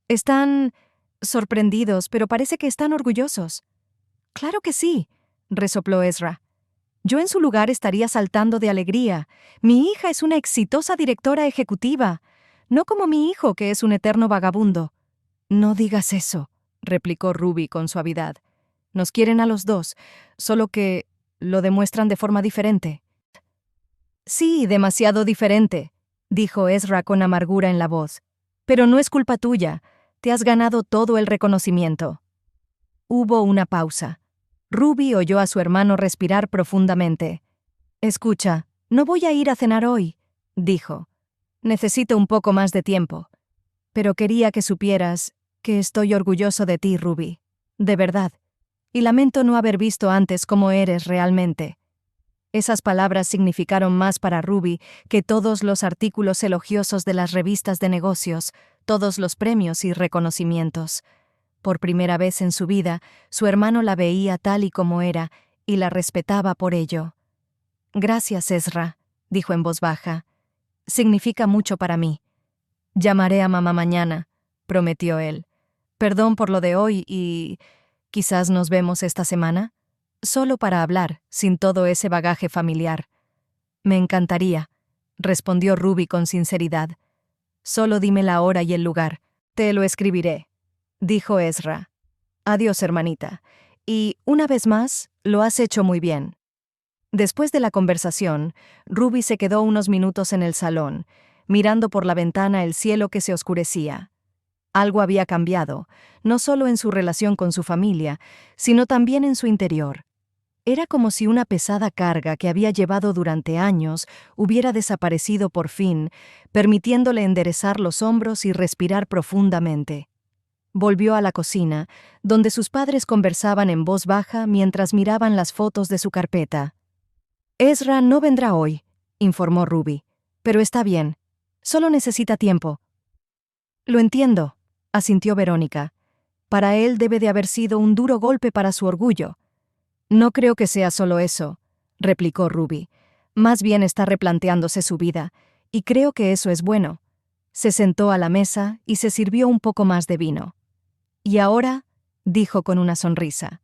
Están sorprendidos, pero parece que están orgullosos. Claro que sí, resopló Ezra. Yo en su lugar estaría saltando de alegría. Mi hija es una exitosa directora ejecutiva, no como mi hijo, que es un eterno vagabundo. No digas eso, replicó Ruby con suavidad. Nos quieren a los dos, solo que lo demuestran de forma diferente. Sí, demasiado diferente, dijo Ezra con amargura en la voz. Pero no es culpa tuya. Te has ganado todo el reconocimiento. Hubo una pausa. Ruby oyó a su hermano respirar profundamente. Escucha, no voy a ir a cenar hoy, dijo. Necesito un poco más de tiempo. Pero quería que supieras que estoy orgulloso de ti, Ruby. De verdad. Y lamento no haber visto antes cómo eres realmente. Esas palabras significaron más para Ruby que todos los artículos elogiosos de las revistas de negocios, todos los premios y reconocimientos. Por primera vez en su vida, su hermano la veía tal y como era y la respetaba por ello. Gracias, Ezra, dijo en voz baja. Significa mucho para mí. Llamaré a mamá mañana, prometió él. Perdón por lo de hoy y quizás nos vemos esta semana. Solo para hablar, sin todo ese bagaje familiar. Me encantaría, respondió Ruby con sinceridad. Solo dime la hora y el lugar. Te lo escribiré, dijo Ezra. Adiós, hermanita. Y, una vez más, lo has hecho muy bien. Después de la conversación, Ruby se quedó unos minutos en el salón, mirando por la ventana el cielo que se oscurecía. Algo había cambiado, no solo en su relación con su familia, sino también en su interior. Era como si una pesada carga que había llevado durante años hubiera desaparecido por fin, permitiéndole enderezar los hombros y respirar profundamente. Volvió a la cocina, donde sus padres conversaban en voz baja mientras miraban las fotos de su carpeta. Ezra no vendrá hoy, informó Ruby, pero está bien. Solo necesita tiempo. Lo entiendo, asintió Verónica. Para él debe de haber sido un duro golpe para su orgullo. No creo que sea solo eso, replicó Ruby. Más bien está replanteándose su vida, y creo que eso es bueno. Se sentó a la mesa y se sirvió un poco más de vino. Y ahora, dijo con una sonrisa,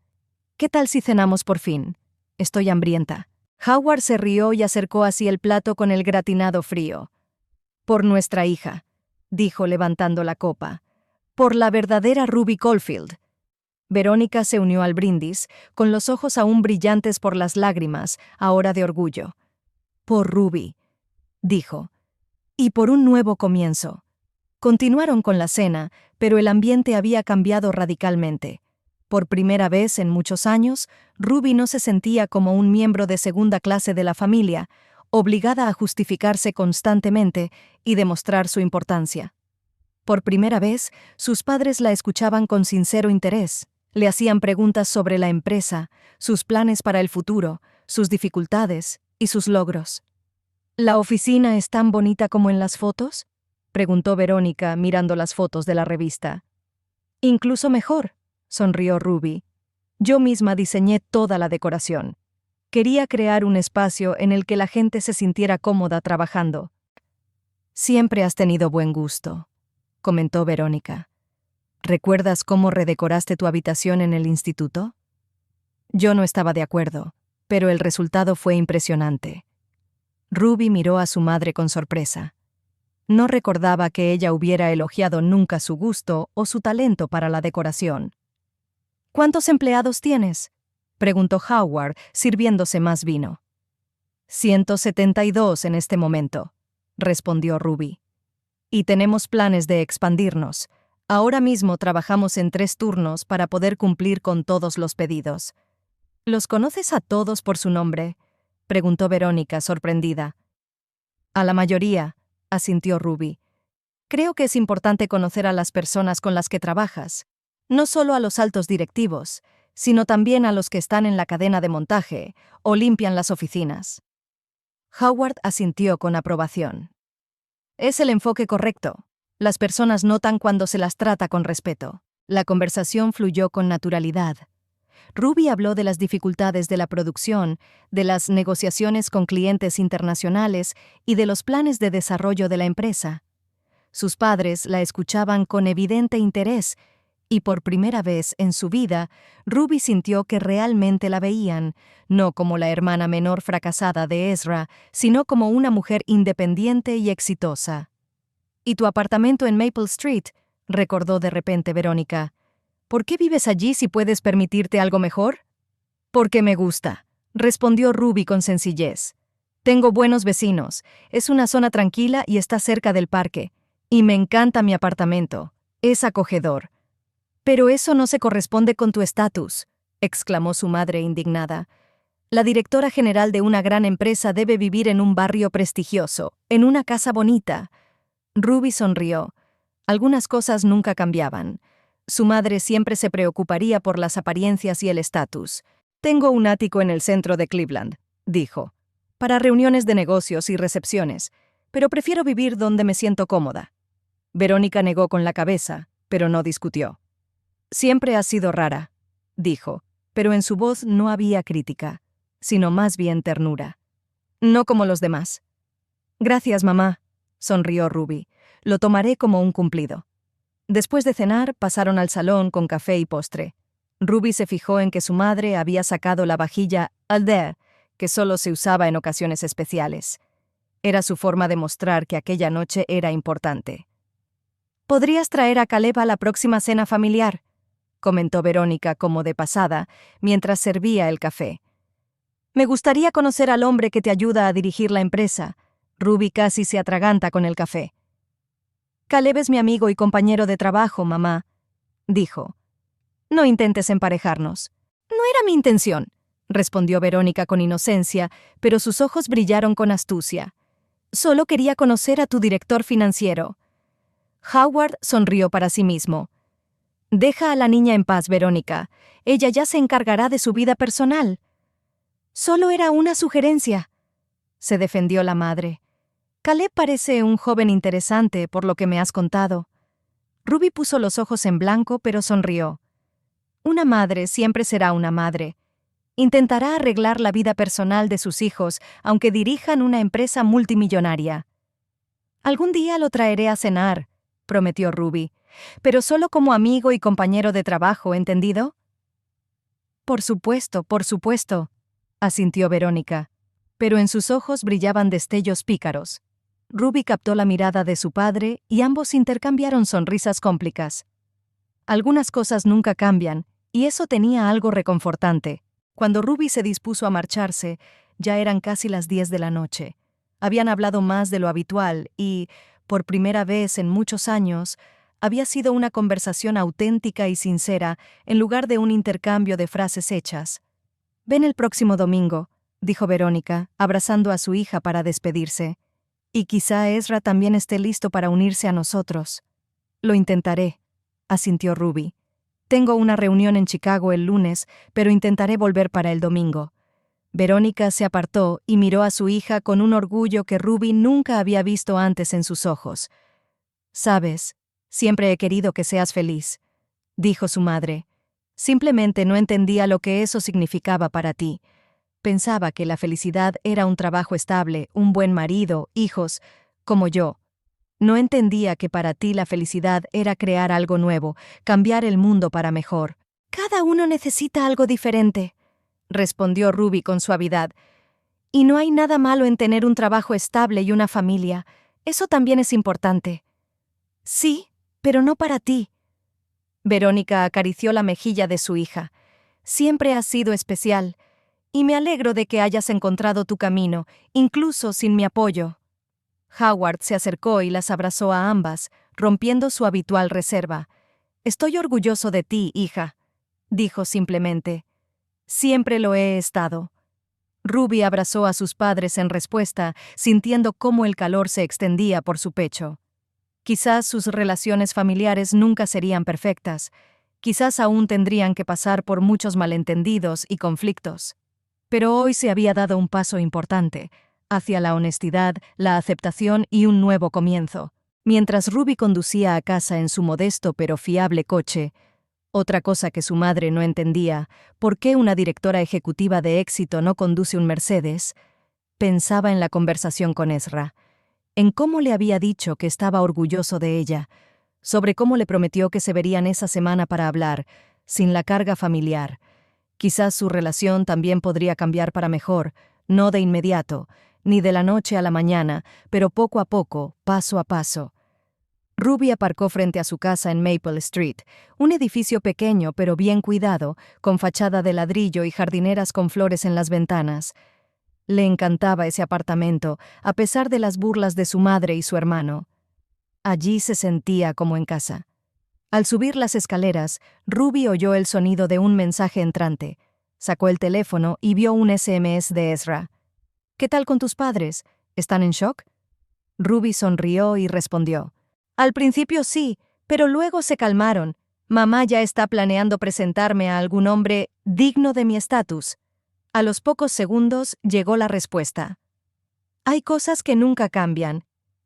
¿qué tal si cenamos por fin? Estoy hambrienta. Howard se rió y acercó así el plato con el gratinado frío. Por nuestra hija, dijo levantando la copa. Por la verdadera Ruby Caulfield. Verónica se unió al brindis, con los ojos aún brillantes por las lágrimas, ahora de orgullo. Por Ruby, dijo. Y por un nuevo comienzo. Continuaron con la cena, pero el ambiente había cambiado radicalmente. Por primera vez en muchos años, Ruby no se sentía como un miembro de segunda clase de la familia, obligada a justificarse constantemente y demostrar su importancia. Por primera vez, sus padres la escuchaban con sincero interés. Le hacían preguntas sobre la empresa, sus planes para el futuro, sus dificultades y sus logros. ¿La oficina es tan bonita como en las fotos?, preguntó Verónica mirando las fotos de la revista. Incluso mejor, sonrió Ruby. Yo misma diseñé toda la decoración. Quería crear un espacio en el que la gente se sintiera cómoda trabajando. Siempre has tenido buen gusto, comentó Verónica. ¿Recuerdas cómo redecoraste tu habitación en el instituto? Yo no estaba de acuerdo, pero el resultado fue impresionante. Ruby miró a su madre con sorpresa. No recordaba que ella hubiera elogiado nunca su gusto o su talento para la decoración. ¿Cuántos empleados tienes?, preguntó Howard, sirviéndose más vino. 172 en este momento, respondió Ruby. Y tenemos planes de expandirnos. Ahora mismo trabajamos en 3 turnos para poder cumplir con todos los pedidos. ¿Los conoces a todos por su nombre?, preguntó Verónica, sorprendida. A la mayoría, asintió Ruby. Creo que es importante conocer a las personas con las que trabajas, no solo a los altos directivos, sino también a los que están en la cadena de montaje o limpian las oficinas. Howard asintió con aprobación. Es el enfoque correcto. Las personas notan cuando se las trata con respeto. La conversación fluyó con naturalidad. Ruby habló de las dificultades de la producción, de las negociaciones con clientes internacionales y de los planes de desarrollo de la empresa. Sus padres la escuchaban con evidente interés, y por primera vez en su vida, Ruby sintió que realmente la veían, no como la hermana menor fracasada de Ezra, sino como una mujer independiente y exitosa. «¿Y tu apartamento en Maple Street?», recordó de repente Verónica. «¿Por qué vives allí si puedes permitirte algo mejor?». «Porque me gusta», respondió Ruby con sencillez. «Tengo buenos vecinos, es una zona tranquila y está cerca del parque. Y me encanta mi apartamento, es acogedor». «Pero eso no se corresponde con tu estatus», exclamó su madre indignada. «La directora general de una gran empresa debe vivir en un barrio prestigioso, en una casa bonita». Ruby sonrió. Algunas cosas nunca cambiaban. Su madre siempre se preocuparía por las apariencias y el estatus. «Tengo un ático en el centro de Cleveland», dijo, «para reuniones de negocios y recepciones, pero prefiero vivir donde me siento cómoda». Verónica negó con la cabeza, pero no discutió. «Siempre has sido rara», dijo, pero en su voz no había crítica, sino más bien ternura. «No como los demás». «Gracias, mamá», sonrió Ruby. «Lo tomaré como un cumplido». Después de cenar, pasaron al salón con café y postre. Ruby se fijó en que su madre había sacado la vajilla Alder, que solo se usaba en ocasiones especiales. Era su forma de mostrar que aquella noche era importante. «¿Podrías traer a Caleb a la próxima cena familiar?», comentó Verónica como de pasada, mientras servía el café. «Me gustaría conocer al hombre que te ayuda a dirigir la empresa». Ruby casi se atraganta con el café. «Caleb es mi amigo y compañero de trabajo, mamá», dijo. «No intentes emparejarnos». «No era mi intención», respondió Verónica con inocencia, pero sus ojos brillaron con astucia. «Solo quería conocer a tu director financiero». Howard sonrió para sí mismo. «Deja a la niña en paz, Verónica. Ella ya se encargará de su vida personal». «Solo era una sugerencia», se defendió la madre. «Caleb parece un joven interesante por lo que me has contado». Ruby puso los ojos en blanco, pero sonrió. Una madre siempre será una madre. Intentará arreglar la vida personal de sus hijos, aunque dirijan una empresa multimillonaria. «Algún día lo traeré a cenar», prometió Ruby, «pero solo como amigo y compañero de trabajo, ¿entendido?» Por supuesto», asintió Verónica, pero en sus ojos brillaban destellos pícaros. Ruby captó la mirada de su padre y ambos intercambiaron sonrisas cómplicas. Algunas cosas nunca cambian, y eso tenía algo reconfortante. Cuando Ruby se dispuso a marcharse, ya eran casi las 10 de la noche. Habían hablado más de lo habitual y, por primera vez en muchos años, había sido una conversación auténtica y sincera en lugar de un intercambio de frases hechas. «Ven el próximo domingo», dijo Verónica, abrazando a su hija para despedirse. «Y quizá Ezra también esté listo para unirse a nosotros». «Lo intentaré», asintió Ruby. «Tengo una reunión en Chicago el lunes, pero intentaré volver para el domingo». Verónica se apartó y miró a su hija con un orgullo que Ruby nunca había visto antes en sus ojos. «Sabes, siempre he querido que seas feliz», dijo su madre. «Simplemente no entendía lo que eso significaba para ti. Pensaba que la felicidad era un trabajo estable, un buen marido, hijos, como yo. No entendía que para ti la felicidad era crear algo nuevo, cambiar el mundo para mejor». «Cada uno necesita algo diferente», respondió Ruby con suavidad. «Y no hay nada malo en tener un trabajo estable y una familia. Eso también es importante». «Sí, pero no para ti». Verónica acarició la mejilla de su hija. «Siempre has sido especial, y me alegro de que hayas encontrado tu camino, incluso sin mi apoyo». Howard se acercó y las abrazó a ambas, rompiendo su habitual reserva. «Estoy orgulloso de ti, hija», dijo simplemente. «Siempre lo he estado». Ruby abrazó a sus padres en respuesta, sintiendo cómo el calor se extendía por su pecho. Quizás sus relaciones familiares nunca serían perfectas. Quizás aún tendrían que pasar por muchos malentendidos y conflictos. Pero hoy se había dado un paso importante, hacia la honestidad, la aceptación y un nuevo comienzo. Mientras Ruby conducía a casa en su modesto pero fiable coche, otra cosa que su madre no entendía, ¿por qué una directora ejecutiva de éxito no conduce un Mercedes?, pensaba en la conversación con Ezra, en cómo le había dicho que estaba orgulloso de ella, sobre cómo le prometió que se verían esa semana para hablar, sin la carga familiar. Quizás su relación también podría cambiar para mejor, no de inmediato, ni de la noche a la mañana, pero poco a poco, paso a paso. Ruby aparcó frente a su casa en Maple Street, un edificio pequeño pero bien cuidado, con fachada de ladrillo y jardineras con flores en las ventanas. Le encantaba ese apartamento, a pesar de las burlas de su madre y su hermano. Allí se sentía como en casa. Al subir las escaleras, Ruby oyó el sonido de un mensaje entrante. Sacó el teléfono y vio un SMS de Ezra. «¿Qué tal con tus padres? ¿Están en shock?» Ruby sonrió y respondió. «Al principio sí, pero luego se calmaron. Mamá ya está planeando presentarme a algún hombre digno de mi estatus». A los pocos segundos llegó la respuesta. «Hay cosas que nunca cambian.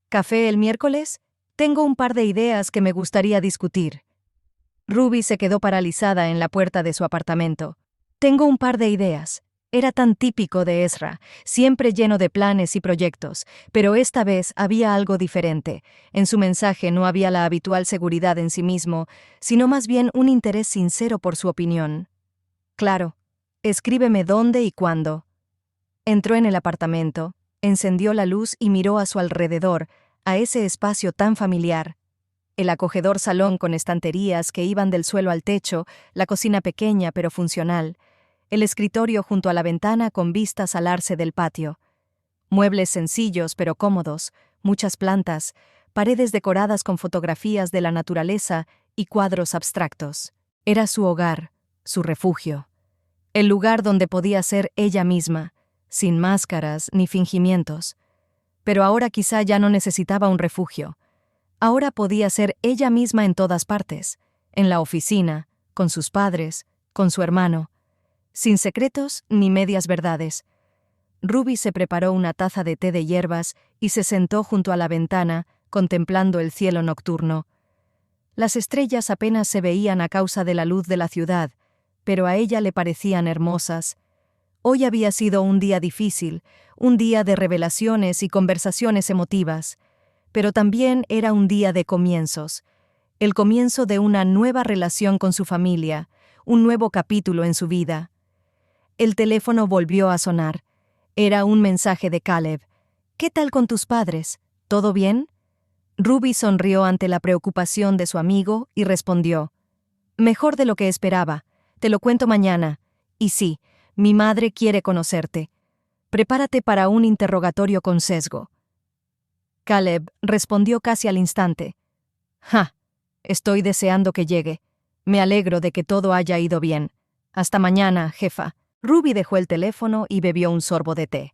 ¿Café el miércoles? Tengo un par de ideas que me gustaría discutir». Ruby se quedó paralizada en la puerta de su apartamento. «Tengo un par de ideas». Era tan típico de Ezra, siempre lleno de planes y proyectos, pero esta vez había algo diferente. En su mensaje no había la habitual seguridad en sí mismo, sino más bien un interés sincero por su opinión. «Claro, escríbeme dónde y cuándo». Entró en el apartamento, encendió la luz y miró a su alrededor, a ese espacio tan familiar. El acogedor salón con estanterías que iban del suelo al techo, la cocina pequeña pero funcional, el escritorio junto a la ventana con vistas al arce del patio. Muebles sencillos pero cómodos, muchas plantas, paredes decoradas con fotografías de la naturaleza y cuadros abstractos. Era su hogar, su refugio. El lugar donde podía ser ella misma, sin máscaras ni fingimientos. Pero ahora quizá ya no necesitaba un refugio. Ahora podía ser ella misma en todas partes, en la oficina, con sus padres, con su hermano, sin secretos ni medias verdades. Ruby se preparó una taza de té de hierbas y se sentó junto a la ventana, contemplando el cielo nocturno. Las estrellas apenas se veían a causa de la luz de la ciudad, pero a ella le parecían hermosas. Hoy había sido un día difícil, un día de revelaciones y conversaciones emotivas, pero también era un día de comienzos, el comienzo de una nueva relación con su familia, un nuevo capítulo en su vida. El teléfono volvió a sonar. Era un mensaje de Caleb. «¿Qué tal con tus padres? ¿Todo bien?» Ruby sonrió ante la preocupación de su amigo y respondió. «Mejor de lo que esperaba. Te lo cuento mañana. Y sí, mi madre quiere conocerte. Prepárate para un interrogatorio con sesgo». Caleb respondió casi al instante. «Ja, estoy deseando que llegue. Me alegro de que todo haya ido bien. Hasta mañana, jefa». Ruby dejó el teléfono y bebió un sorbo de té.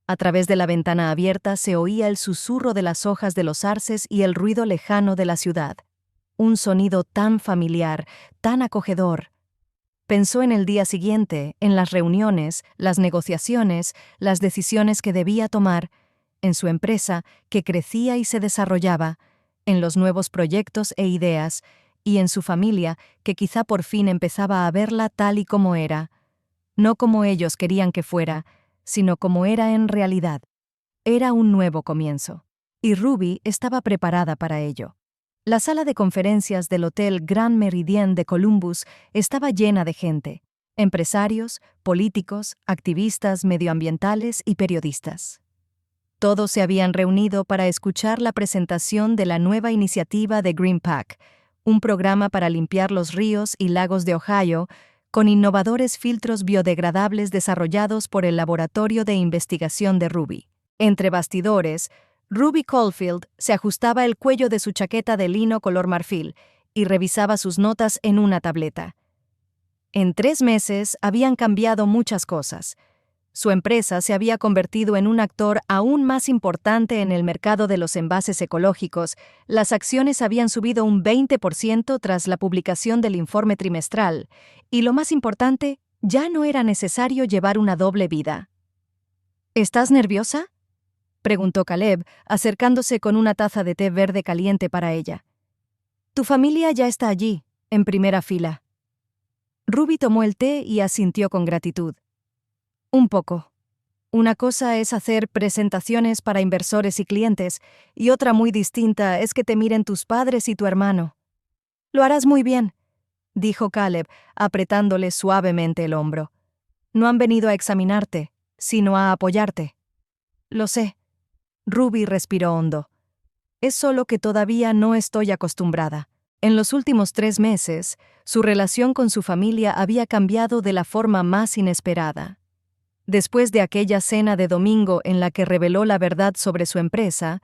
A través de la ventana abierta se oía el susurro de las hojas de los arces y el ruido lejano de la ciudad. Un sonido tan familiar, tan acogedor. Pensó en el día siguiente, en las reuniones, las negociaciones, las decisiones que debía tomar, en su empresa, que crecía y se desarrollaba, en los nuevos proyectos e ideas, y en su familia, que quizá por fin empezaba a verla tal y como era. No como ellos querían que fuera, sino como era en realidad. Era un nuevo comienzo. Y Ruby estaba preparada para ello. La sala de conferencias del Hotel Grand Meridien de Columbus estaba llena de gente, empresarios, políticos, activistas medioambientales y periodistas. Todos se habían reunido para escuchar la presentación de la nueva iniciativa de GreenPack, un programa para limpiar los ríos y lagos de Ohio con innovadores filtros biodegradables desarrollados por el Laboratorio de Investigación de Ruby. Entre bastidores, Ruby Caulfield se ajustaba el cuello de su chaqueta de lino color marfil y revisaba sus notas en una tableta. En 3 meses habían cambiado muchas cosas. Su empresa se había convertido en un actor aún más importante en el mercado de los envases ecológicos. Las acciones habían subido un 20% tras la publicación del informe trimestral. Y lo más importante, ya no era necesario llevar una doble vida. ¿Estás nerviosa?, preguntó Caleb, acercándose con una taza de té verde caliente para ella. Tu familia ya está allí, en primera fila. Ruby tomó el té y asintió con gratitud. Un poco. Una cosa es hacer presentaciones para inversores y clientes, y otra muy distinta es que te miren tus padres y tu hermano. Lo harás muy bien, dijo Caleb, apretándole suavemente el hombro. No han venido a examinarte, sino a apoyarte. Lo sé. Ruby respiró hondo. Es solo que todavía no estoy acostumbrada. En los últimos 3 meses, su relación con su familia había cambiado de la forma más inesperada. Después de aquella cena de domingo en la que reveló la verdad sobre su empresa,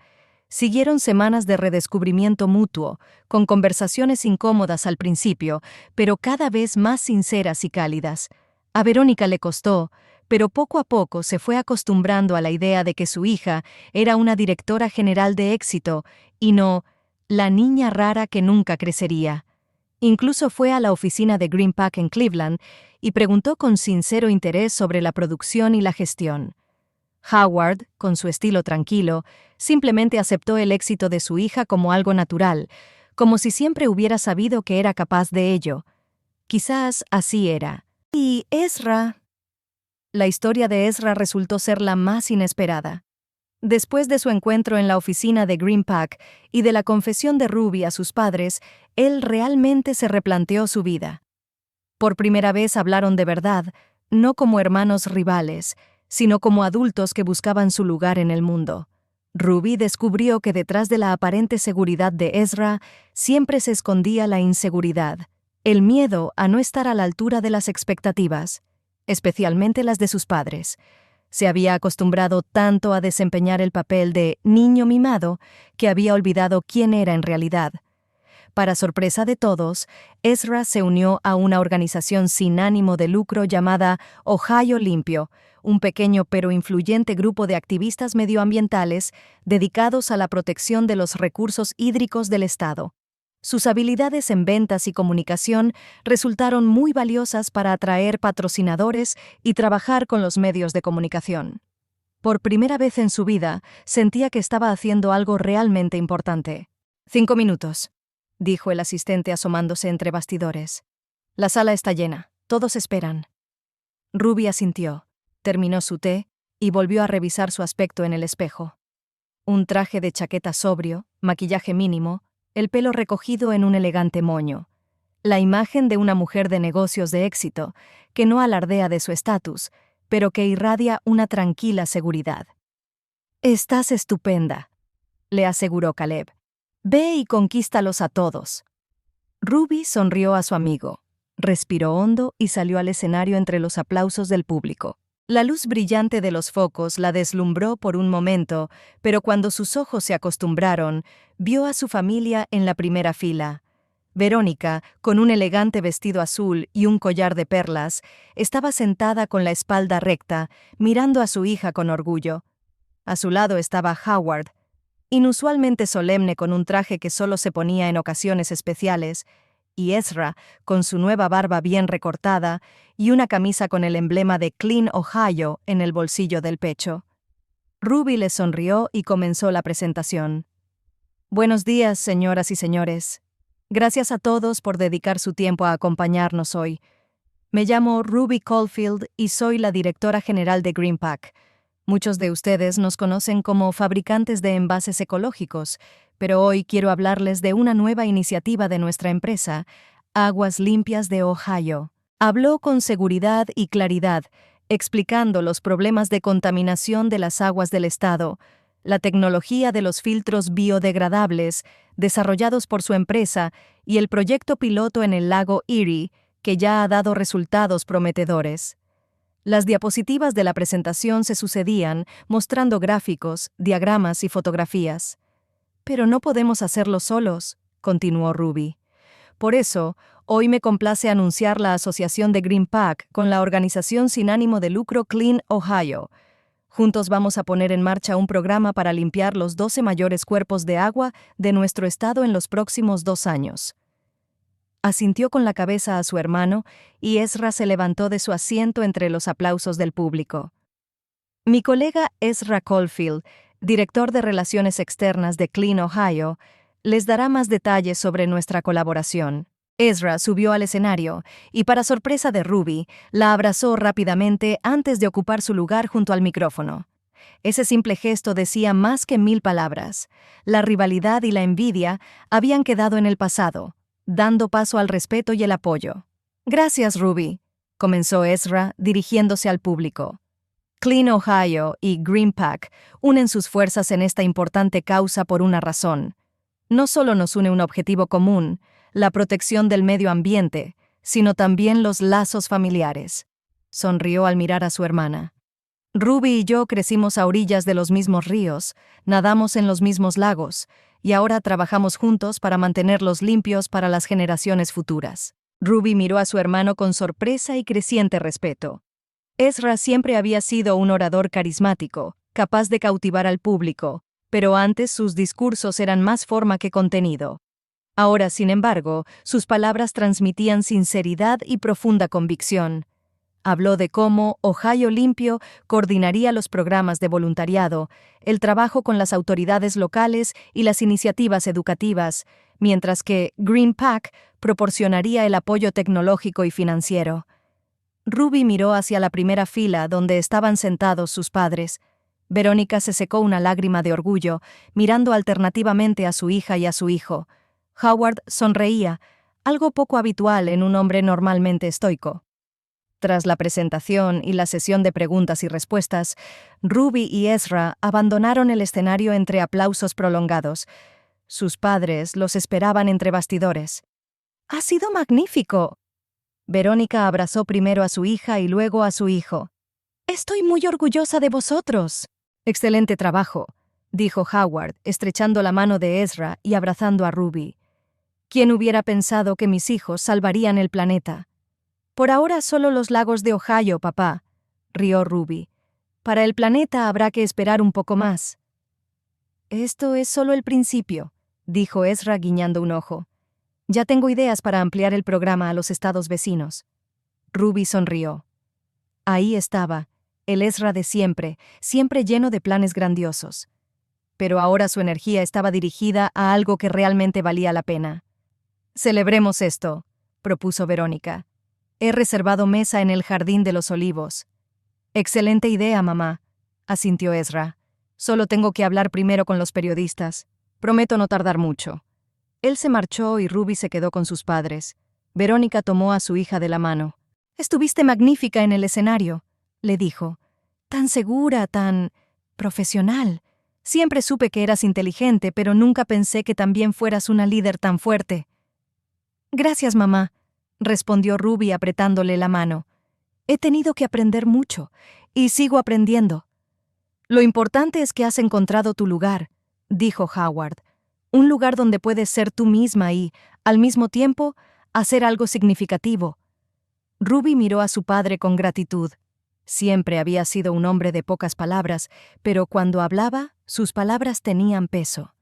siguieron semanas de redescubrimiento mutuo, con conversaciones incómodas al principio, pero cada vez más sinceras y cálidas. A Verónica le costó, pero poco a poco se fue acostumbrando a la idea de que su hija era una directora general de éxito y no la niña rara que nunca crecería. Incluso fue a la oficina de GreenPack en Cleveland y preguntó con sincero interés sobre la producción y la gestión. Howard, con su estilo tranquilo, simplemente aceptó el éxito de su hija como algo natural, como si siempre hubiera sabido que era capaz de ello. Quizás así era. ¿Y Ezra? La historia de Ezra resultó ser la más inesperada. Después de su encuentro en la oficina de GreenPack y de la confesión de Ruby a sus padres, él realmente se replanteó su vida. Por primera vez hablaron de verdad, no como hermanos rivales, sino como adultos que buscaban su lugar en el mundo. Ruby descubrió que detrás de la aparente seguridad de Ezra siempre se escondía la inseguridad, el miedo a no estar a la altura de las expectativas, especialmente las de sus padres. Se había acostumbrado tanto a desempeñar el papel de niño mimado que había olvidado quién era en realidad. Para sorpresa de todos, Ezra se unió a una organización sin ánimo de lucro llamada Ohio Limpio, un pequeño pero influyente grupo de activistas medioambientales dedicados a la protección de los recursos hídricos del estado. Sus habilidades en ventas y comunicación resultaron muy valiosas para atraer patrocinadores y trabajar con los medios de comunicación. Por primera vez en su vida, sentía que estaba haciendo algo realmente importante. 5 minutos, dijo el asistente asomándose entre bastidores. La sala está llena, todos esperan. Ruby asintió, terminó su té y volvió a revisar su aspecto en el espejo. Un traje de chaqueta sobrio, maquillaje mínimo, el pelo recogido en un elegante moño. La imagen de una mujer de negocios de éxito, que no alardea de su estatus, pero que irradia una tranquila seguridad. «Estás estupenda», le aseguró Caleb. «Ve y conquístalos a todos». Ruby sonrió a su amigo, respiró hondo y salió al escenario entre los aplausos del público. La luz brillante de los focos la deslumbró por un momento, pero cuando sus ojos se acostumbraron, vio a su familia en la primera fila. Verónica, con un elegante vestido azul y un collar de perlas, estaba sentada con la espalda recta, mirando a su hija con orgullo. A su lado estaba Howard, inusualmente solemne con un traje que solo se ponía en ocasiones especiales, y Ezra, con su nueva barba bien recortada y una camisa con el emblema de Clean Ohio en el bolsillo del pecho. Ruby les sonrió y comenzó la presentación. Buenos días, señoras y señores. Gracias a todos por dedicar su tiempo a acompañarnos hoy. Me llamo Ruby Caulfield y soy la directora general de GreenPack. Muchos de ustedes nos conocen como fabricantes de envases ecológicos, pero hoy quiero hablarles de una nueva iniciativa de nuestra empresa, Aguas Limpias de Ohio. Habló con seguridad y claridad, explicando los problemas de contaminación de las aguas del estado, la tecnología de los filtros biodegradables desarrollados por su empresa y el proyecto piloto en el lago Erie, que ya ha dado resultados prometedores. Las diapositivas de la presentación se sucedían, mostrando gráficos, diagramas y fotografías. Pero no podemos hacerlo solos, continuó Ruby. Por eso, hoy me complace anunciar la asociación de GreenPack con la organización sin ánimo de lucro Clean Ohio. Juntos vamos a poner en marcha un programa para limpiar los 12 mayores cuerpos de agua de nuestro estado en los próximos 2 años. Asintió con la cabeza a su hermano y Ezra se levantó de su asiento entre los aplausos del público. Mi colega Ezra Caulfield, director de Relaciones Externas de Clean Ohio, les dará más detalles sobre nuestra colaboración. Ezra subió al escenario y, para sorpresa de Ruby, la abrazó rápidamente antes de ocupar su lugar junto al micrófono. Ese simple gesto decía más que 1000 palabras. La rivalidad y la envidia habían quedado en el pasado, dando paso al respeto y el apoyo. Gracias, Ruby, comenzó Ezra, dirigiéndose al público. Clean Ohio y GreenPack unen sus fuerzas en esta importante causa por una razón. No solo nos une un objetivo común, la protección del medio ambiente, sino también los lazos familiares. Sonrió al mirar a su hermana. Ruby y yo crecimos a orillas de los mismos ríos, nadamos en los mismos lagos, y ahora trabajamos juntos para mantenerlos limpios para las generaciones futuras. Ruby miró a su hermano con sorpresa y creciente respeto. Ezra siempre había sido un orador carismático, capaz de cautivar al público, pero antes sus discursos eran más forma que contenido. Ahora, sin embargo, sus palabras transmitían sinceridad y profunda convicción. Habló de cómo Ohio Limpio coordinaría los programas de voluntariado, el trabajo con las autoridades locales y las iniciativas educativas, mientras que GreenPack proporcionaría el apoyo tecnológico y financiero. Ruby miró hacia la primera fila donde estaban sentados sus padres. Verónica se secó una lágrima de orgullo, mirando alternativamente a su hija y a su hijo. Howard sonreía, algo poco habitual en un hombre normalmente estoico. Tras la presentación y la sesión de preguntas y respuestas, Ruby y Ezra abandonaron el escenario entre aplausos prolongados. Sus padres los esperaban entre bastidores. ¡Ha sido magnífico! Verónica abrazó primero a su hija y luego a su hijo. ¡Estoy muy orgullosa de vosotros! Excelente trabajo, dijo Howard, estrechando la mano de Ezra y abrazando a Ruby. ¿Quién hubiera pensado que mis hijos salvarían el planeta? Por ahora solo los lagos de Ohio, papá, rió Ruby. Para el planeta habrá que esperar un poco más. Esto es solo el principio, dijo Ezra guiñando un ojo. Ya tengo ideas para ampliar el programa a los estados vecinos. Ruby sonrió. Ahí estaba, el Ezra de siempre, siempre lleno de planes grandiosos. Pero ahora su energía estaba dirigida a algo que realmente valía la pena. Celebremos esto, propuso Verónica. He reservado mesa en el Jardín de los Olivos. Excelente idea, mamá, asintió Ezra. Solo tengo que hablar primero con los periodistas. Prometo no tardar mucho. Él se marchó y Ruby se quedó con sus padres. Verónica tomó a su hija de la mano. Estuviste magnífica en el escenario, le dijo. Tan segura, tan profesional. Siempre supe que eras inteligente, pero nunca pensé que también fueras una líder tan fuerte. Gracias, mamá, respondió Ruby apretándole la mano. He tenido que aprender mucho, y sigo aprendiendo. Lo importante es que has encontrado tu lugar, dijo Howard. Un lugar donde puedes ser tú misma y, al mismo tiempo, hacer algo significativo. Ruby miró a su padre con gratitud. Siempre había sido un hombre de pocas palabras, pero cuando hablaba, sus palabras tenían peso.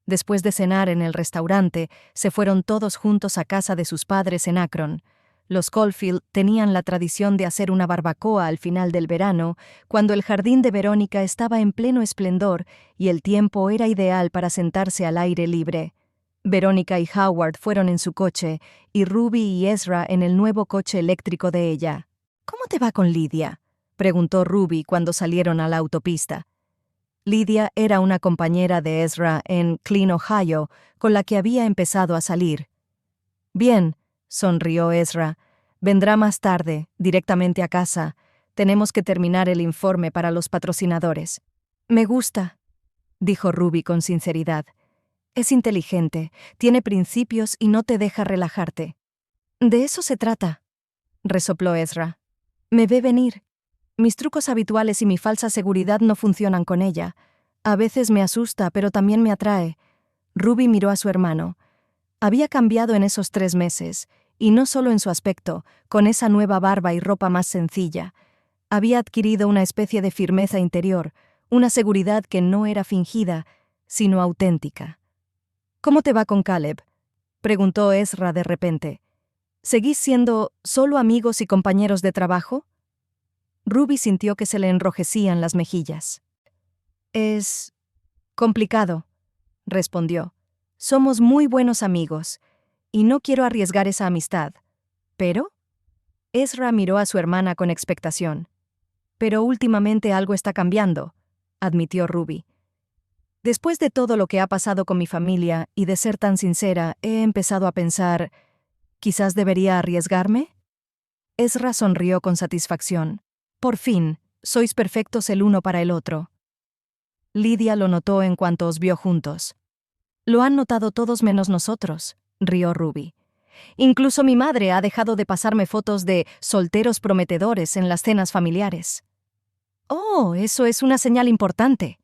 Después de cenar en el restaurante, se fueron todos juntos a casa de sus padres en Akron. Los Caulfield tenían la tradición de hacer una barbacoa al final del verano, cuando el jardín de Verónica estaba en pleno esplendor y el tiempo era ideal para sentarse al aire libre. Verónica y Howard fueron en su coche, y Ruby y Ezra en el nuevo coche eléctrico de ella. «¿Cómo te va con Lydia?», preguntó Ruby cuando salieron a la autopista. Lydia era una compañera de Ezra en Clean, Ohio, con la que había empezado a salir. «Bien», sonrió Ezra. «Vendrá más tarde, directamente a casa. Tenemos que terminar el informe para los patrocinadores». «Me gusta», dijo Ruby con sinceridad. «Es inteligente, tiene principios y no te deja relajarte». «De eso se trata», resopló Ezra. «Me ve venir. Mis trucos habituales y mi falsa seguridad no funcionan con ella. A veces me asusta, pero también me atrae». Ruby miró a su hermano. Había cambiado en esos 3 meses, y no solo en su aspecto, con esa nueva barba y ropa más sencilla. Había adquirido una especie de firmeza interior, una seguridad que no era fingida, sino auténtica. «¿Cómo te va con Caleb?», preguntó Ezra de repente. «¿Seguís siendo solo amigos y compañeros de trabajo?». Ruby sintió que se le enrojecían las mejillas. «Es complicado», respondió. «Somos muy buenos amigos, y no quiero arriesgar esa amistad. ¿Pero?». Ezra miró a su hermana con expectación. «Pero últimamente algo está cambiando», admitió Ruby. «Después de todo lo que ha pasado con mi familia y de ser tan sincera, he empezado a pensar, ¿quizás debería arriesgarme?». Ezra sonrió con satisfacción. «Por fin, sois perfectos el uno para el otro». Lydia lo notó en cuanto os vio juntos. «Lo han notado todos menos nosotros», rió Ruby. «Incluso mi madre ha dejado de pasarme fotos de solteros prometedores en las cenas familiares». «Oh, eso es una señal importante».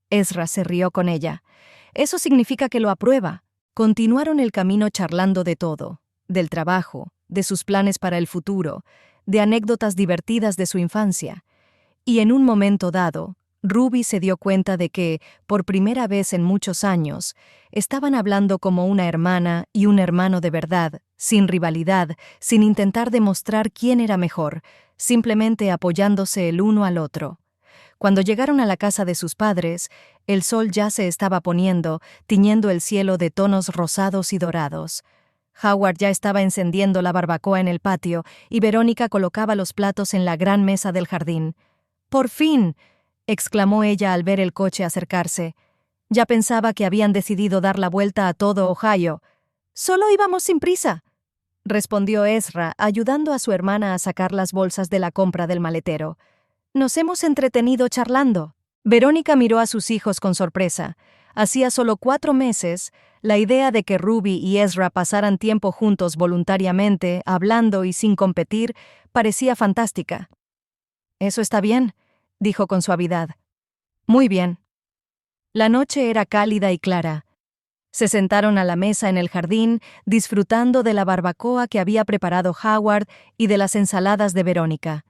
Ezra se rió con ella. «Eso significa que lo aprueba». Continuaron el camino charlando de todo, del trabajo, de sus planes para el futuro, de anécdotas divertidas de su infancia. Y en un momento dado, Ruby se dio cuenta de que, por primera vez en muchos años, estaban hablando como una hermana y un hermano de verdad, sin rivalidad, sin intentar demostrar quién era mejor, simplemente apoyándose el uno al otro. Cuando llegaron a la casa de sus padres, el sol ya se estaba poniendo, tiñendo el cielo de tonos rosados y dorados. Howard ya estaba encendiendo la barbacoa en el patio y Verónica colocaba los platos en la gran mesa del jardín. «¡Por fin!», exclamó ella al ver el coche acercarse. «Ya pensaba que habían decidido dar la vuelta a todo Ohio». «Solo íbamos sin prisa», respondió Ezra, ayudando a su hermana a sacar las bolsas de la compra del maletero. «Nos hemos entretenido charlando». Verónica miró a sus hijos con sorpresa. Hacía solo 4 meses, la idea de que Ruby y Ezra pasaran tiempo juntos voluntariamente, hablando y sin competir, parecía fantástica. «Eso está bien», dijo con suavidad. «Muy bien». La noche era cálida y clara. Se sentaron a la mesa en el jardín, disfrutando de la barbacoa que había preparado Howard y de las ensaladas de Verónica.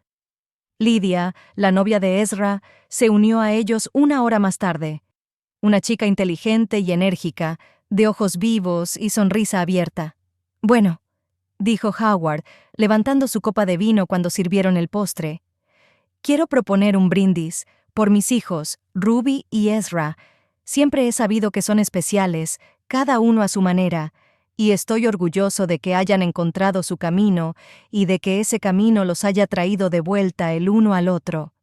Lydia, la novia de Ezra, se unió a ellos 1 hora más tarde. Una chica inteligente y enérgica, de ojos vivos y sonrisa abierta. «Bueno», dijo Howard, levantando su copa de vino cuando sirvieron el postre. «Quiero proponer un brindis por mis hijos, Ruby y Ezra. Siempre he sabido que son especiales, cada uno a su manera, y estoy orgulloso de que hayan encontrado su camino y de que ese camino los haya traído de vuelta el uno al otro».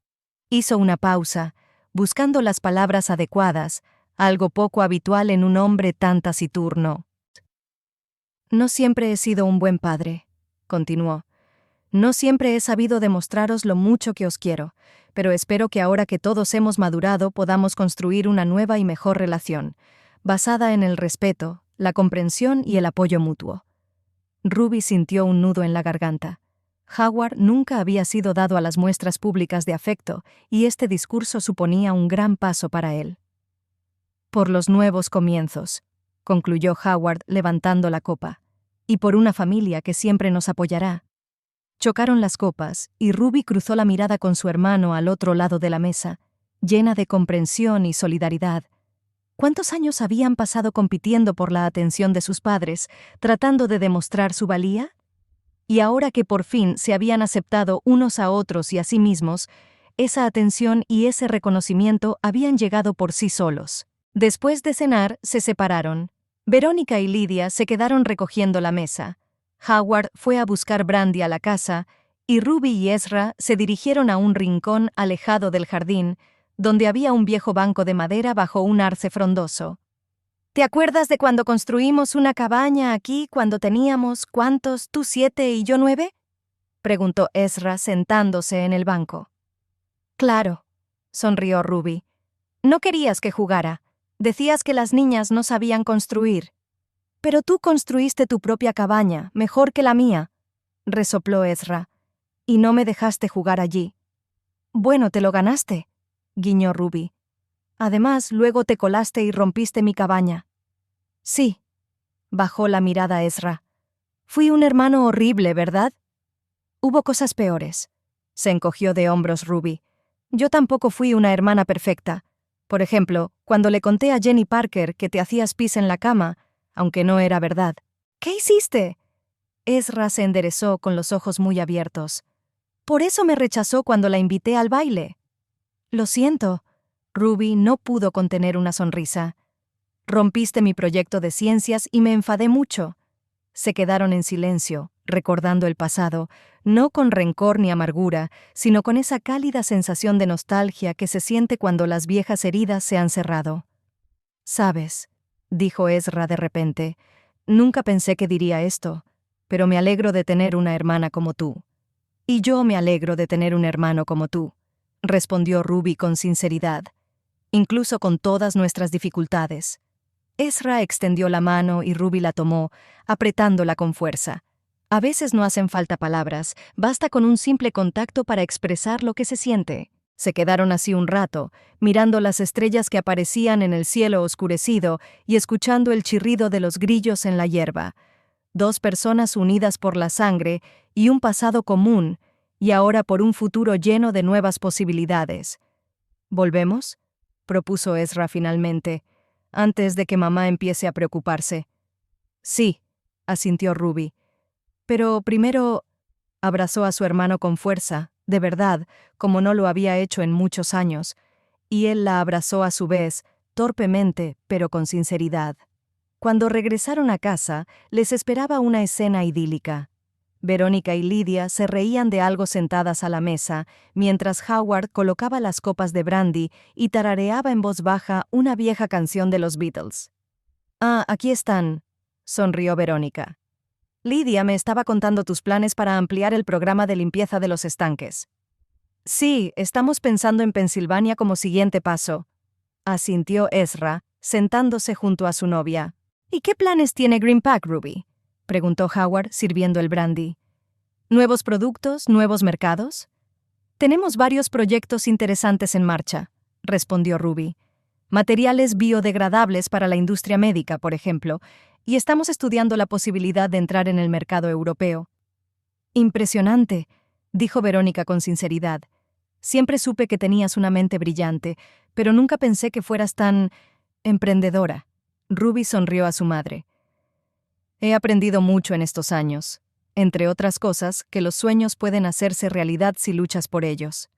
Hizo una pausa, buscando las palabras adecuadas, algo poco habitual en un hombre tan taciturno. «No siempre he sido un buen padre», continuó. «No siempre he sabido demostraros lo mucho que os quiero, pero espero que ahora que todos hemos madurado podamos construir una nueva y mejor relación, basada en el respeto, la comprensión y el apoyo mutuo». Ruby sintió un nudo en la garganta. Howard nunca había sido dado a las muestras públicas de afecto, y este discurso suponía un gran paso para él. «Por los nuevos comienzos», concluyó Howard levantando la copa, «y por una familia que siempre nos apoyará». Chocaron las copas, y Ruby cruzó la mirada con su hermano al otro lado de la mesa, llena de comprensión y solidaridad. ¿Cuántos años habían pasado compitiendo por la atención de sus padres, tratando de demostrar su valía? Y ahora que por fin se habían aceptado unos a otros y a sí mismos, esa atención y ese reconocimiento habían llegado por sí solos. Después de cenar, se separaron. Verónica y Lidia se quedaron recogiendo la mesa. Howard fue a buscar brandy a la casa, y Ruby y Ezra se dirigieron a un rincón alejado del jardín, donde había un viejo banco de madera bajo un arce frondoso. ¿Te acuerdas de cuando construimos una cabaña aquí cuando teníamos, ¿cuántos? ¿Tú 7 y yo 9? Preguntó Ezra sentándose en el banco. Claro, sonrió Ruby. No querías que jugara. Decías que las niñas no sabían construir. Pero tú construiste tu propia cabaña, mejor que la mía, resopló Ezra, y no me dejaste jugar allí. Bueno, te lo ganaste, guiñó Ruby. Además, luego te colaste y rompiste mi cabaña. Sí, bajó la mirada Ezra. Fui un hermano horrible, ¿verdad? Hubo cosas peores. Se encogió de hombros Ruby. Yo tampoco fui una hermana perfecta. Por ejemplo, cuando le conté a Jenny Parker que te hacías pis en la cama, aunque no era verdad. ¿Qué hiciste? Ezra se enderezó con los ojos muy abiertos. Por eso me rechazó cuando la invité al baile. Lo siento. Ruby no pudo contener una sonrisa. Rompiste mi proyecto de ciencias y me enfadé mucho. Se quedaron en silencio, recordando el pasado, no con rencor ni amargura, sino con esa cálida sensación de nostalgia que se siente cuando las viejas heridas se han cerrado. «Sabes», dijo Ezra de repente, «nunca pensé que diría esto, pero me alegro de tener una hermana como tú». «Y yo me alegro de tener un hermano como tú», respondió Ruby con sinceridad, «incluso con todas nuestras dificultades». Ezra extendió la mano y Ruby la tomó, apretándola con fuerza. A veces no hacen falta palabras, basta con un simple contacto para expresar lo que se siente. Se quedaron así un rato, mirando las estrellas que aparecían en el cielo oscurecido y escuchando el chirrido de los grillos en la hierba. Dos personas unidas por la sangre y un pasado común, y ahora por un futuro lleno de nuevas posibilidades. ¿Volvemos?, propuso Ezra finalmente, antes de que mamá empiece a preocuparse. Sí, asintió Ruby. Pero primero abrazó a su hermano con fuerza, de verdad, como no lo había hecho en muchos años, y él la abrazó a su vez, torpemente, pero con sinceridad. Cuando regresaron a casa, les esperaba una escena idílica. Verónica y Lidia se reían de algo sentadas a la mesa, mientras Howard colocaba las copas de brandy y tarareaba en voz baja una vieja canción de los Beatles. «Ah, aquí están», sonrió Verónica. «Lidia me estaba contando tus planes para ampliar el programa de limpieza de los estanques». «Sí, estamos pensando en Pensilvania como siguiente paso», asintió Ezra, sentándose junto a su novia. «¿Y qué planes tiene Green Pack, Ruby?», preguntó Howard, sirviendo el brandy. «¿Nuevos productos, nuevos mercados?» «Tenemos varios proyectos interesantes en marcha», respondió Ruby. «Materiales biodegradables para la industria médica, por ejemplo, y estamos estudiando la posibilidad de entrar en el mercado europeo». «Impresionante», dijo Verónica con sinceridad. «Siempre supe que tenías una mente brillante, pero nunca pensé que fueras tan emprendedora». Ruby sonrió a su madre. «He aprendido mucho en estos años. Entre otras cosas, que los sueños pueden hacerse realidad si luchas por ellos».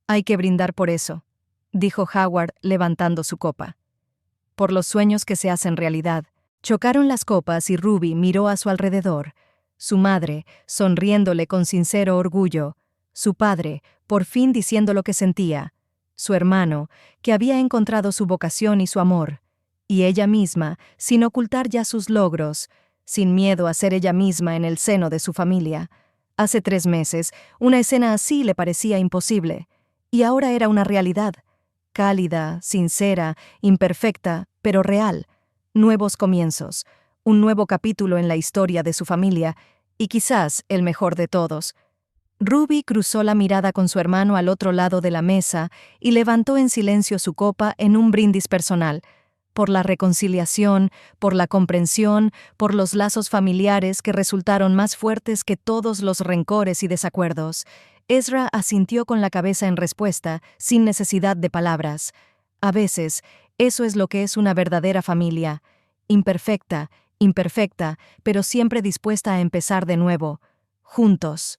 «Hay que brindar por eso», dijo Howard levantando su copa. «Por los sueños que se hacen realidad». Chocaron las copas y Ruby miró a su alrededor. Su madre, sonriéndole con sincero orgullo. Su padre, por fin diciendo lo que sentía. Su hermano, que había encontrado su vocación y su amor. Y ella misma, sin ocultar ya sus logros, sin miedo a ser ella misma en el seno de su familia. Hace 3 meses, una escena así le parecía imposible. Y ahora era una realidad. Cálida, sincera, imperfecta, pero real. Nuevos comienzos, un nuevo capítulo en la historia de su familia, y quizás el mejor de todos. Ruby cruzó la mirada con su hermano al otro lado de la mesa y levantó en silencio su copa en un brindis personal, por la reconciliación, por la comprensión, por los lazos familiares que resultaron más fuertes que todos los rencores y desacuerdos. Ezra asintió con la cabeza en respuesta, sin necesidad de palabras. A veces, Eso es lo que es una verdadera familia, imperfecta, pero siempre dispuesta a empezar de nuevo, juntos.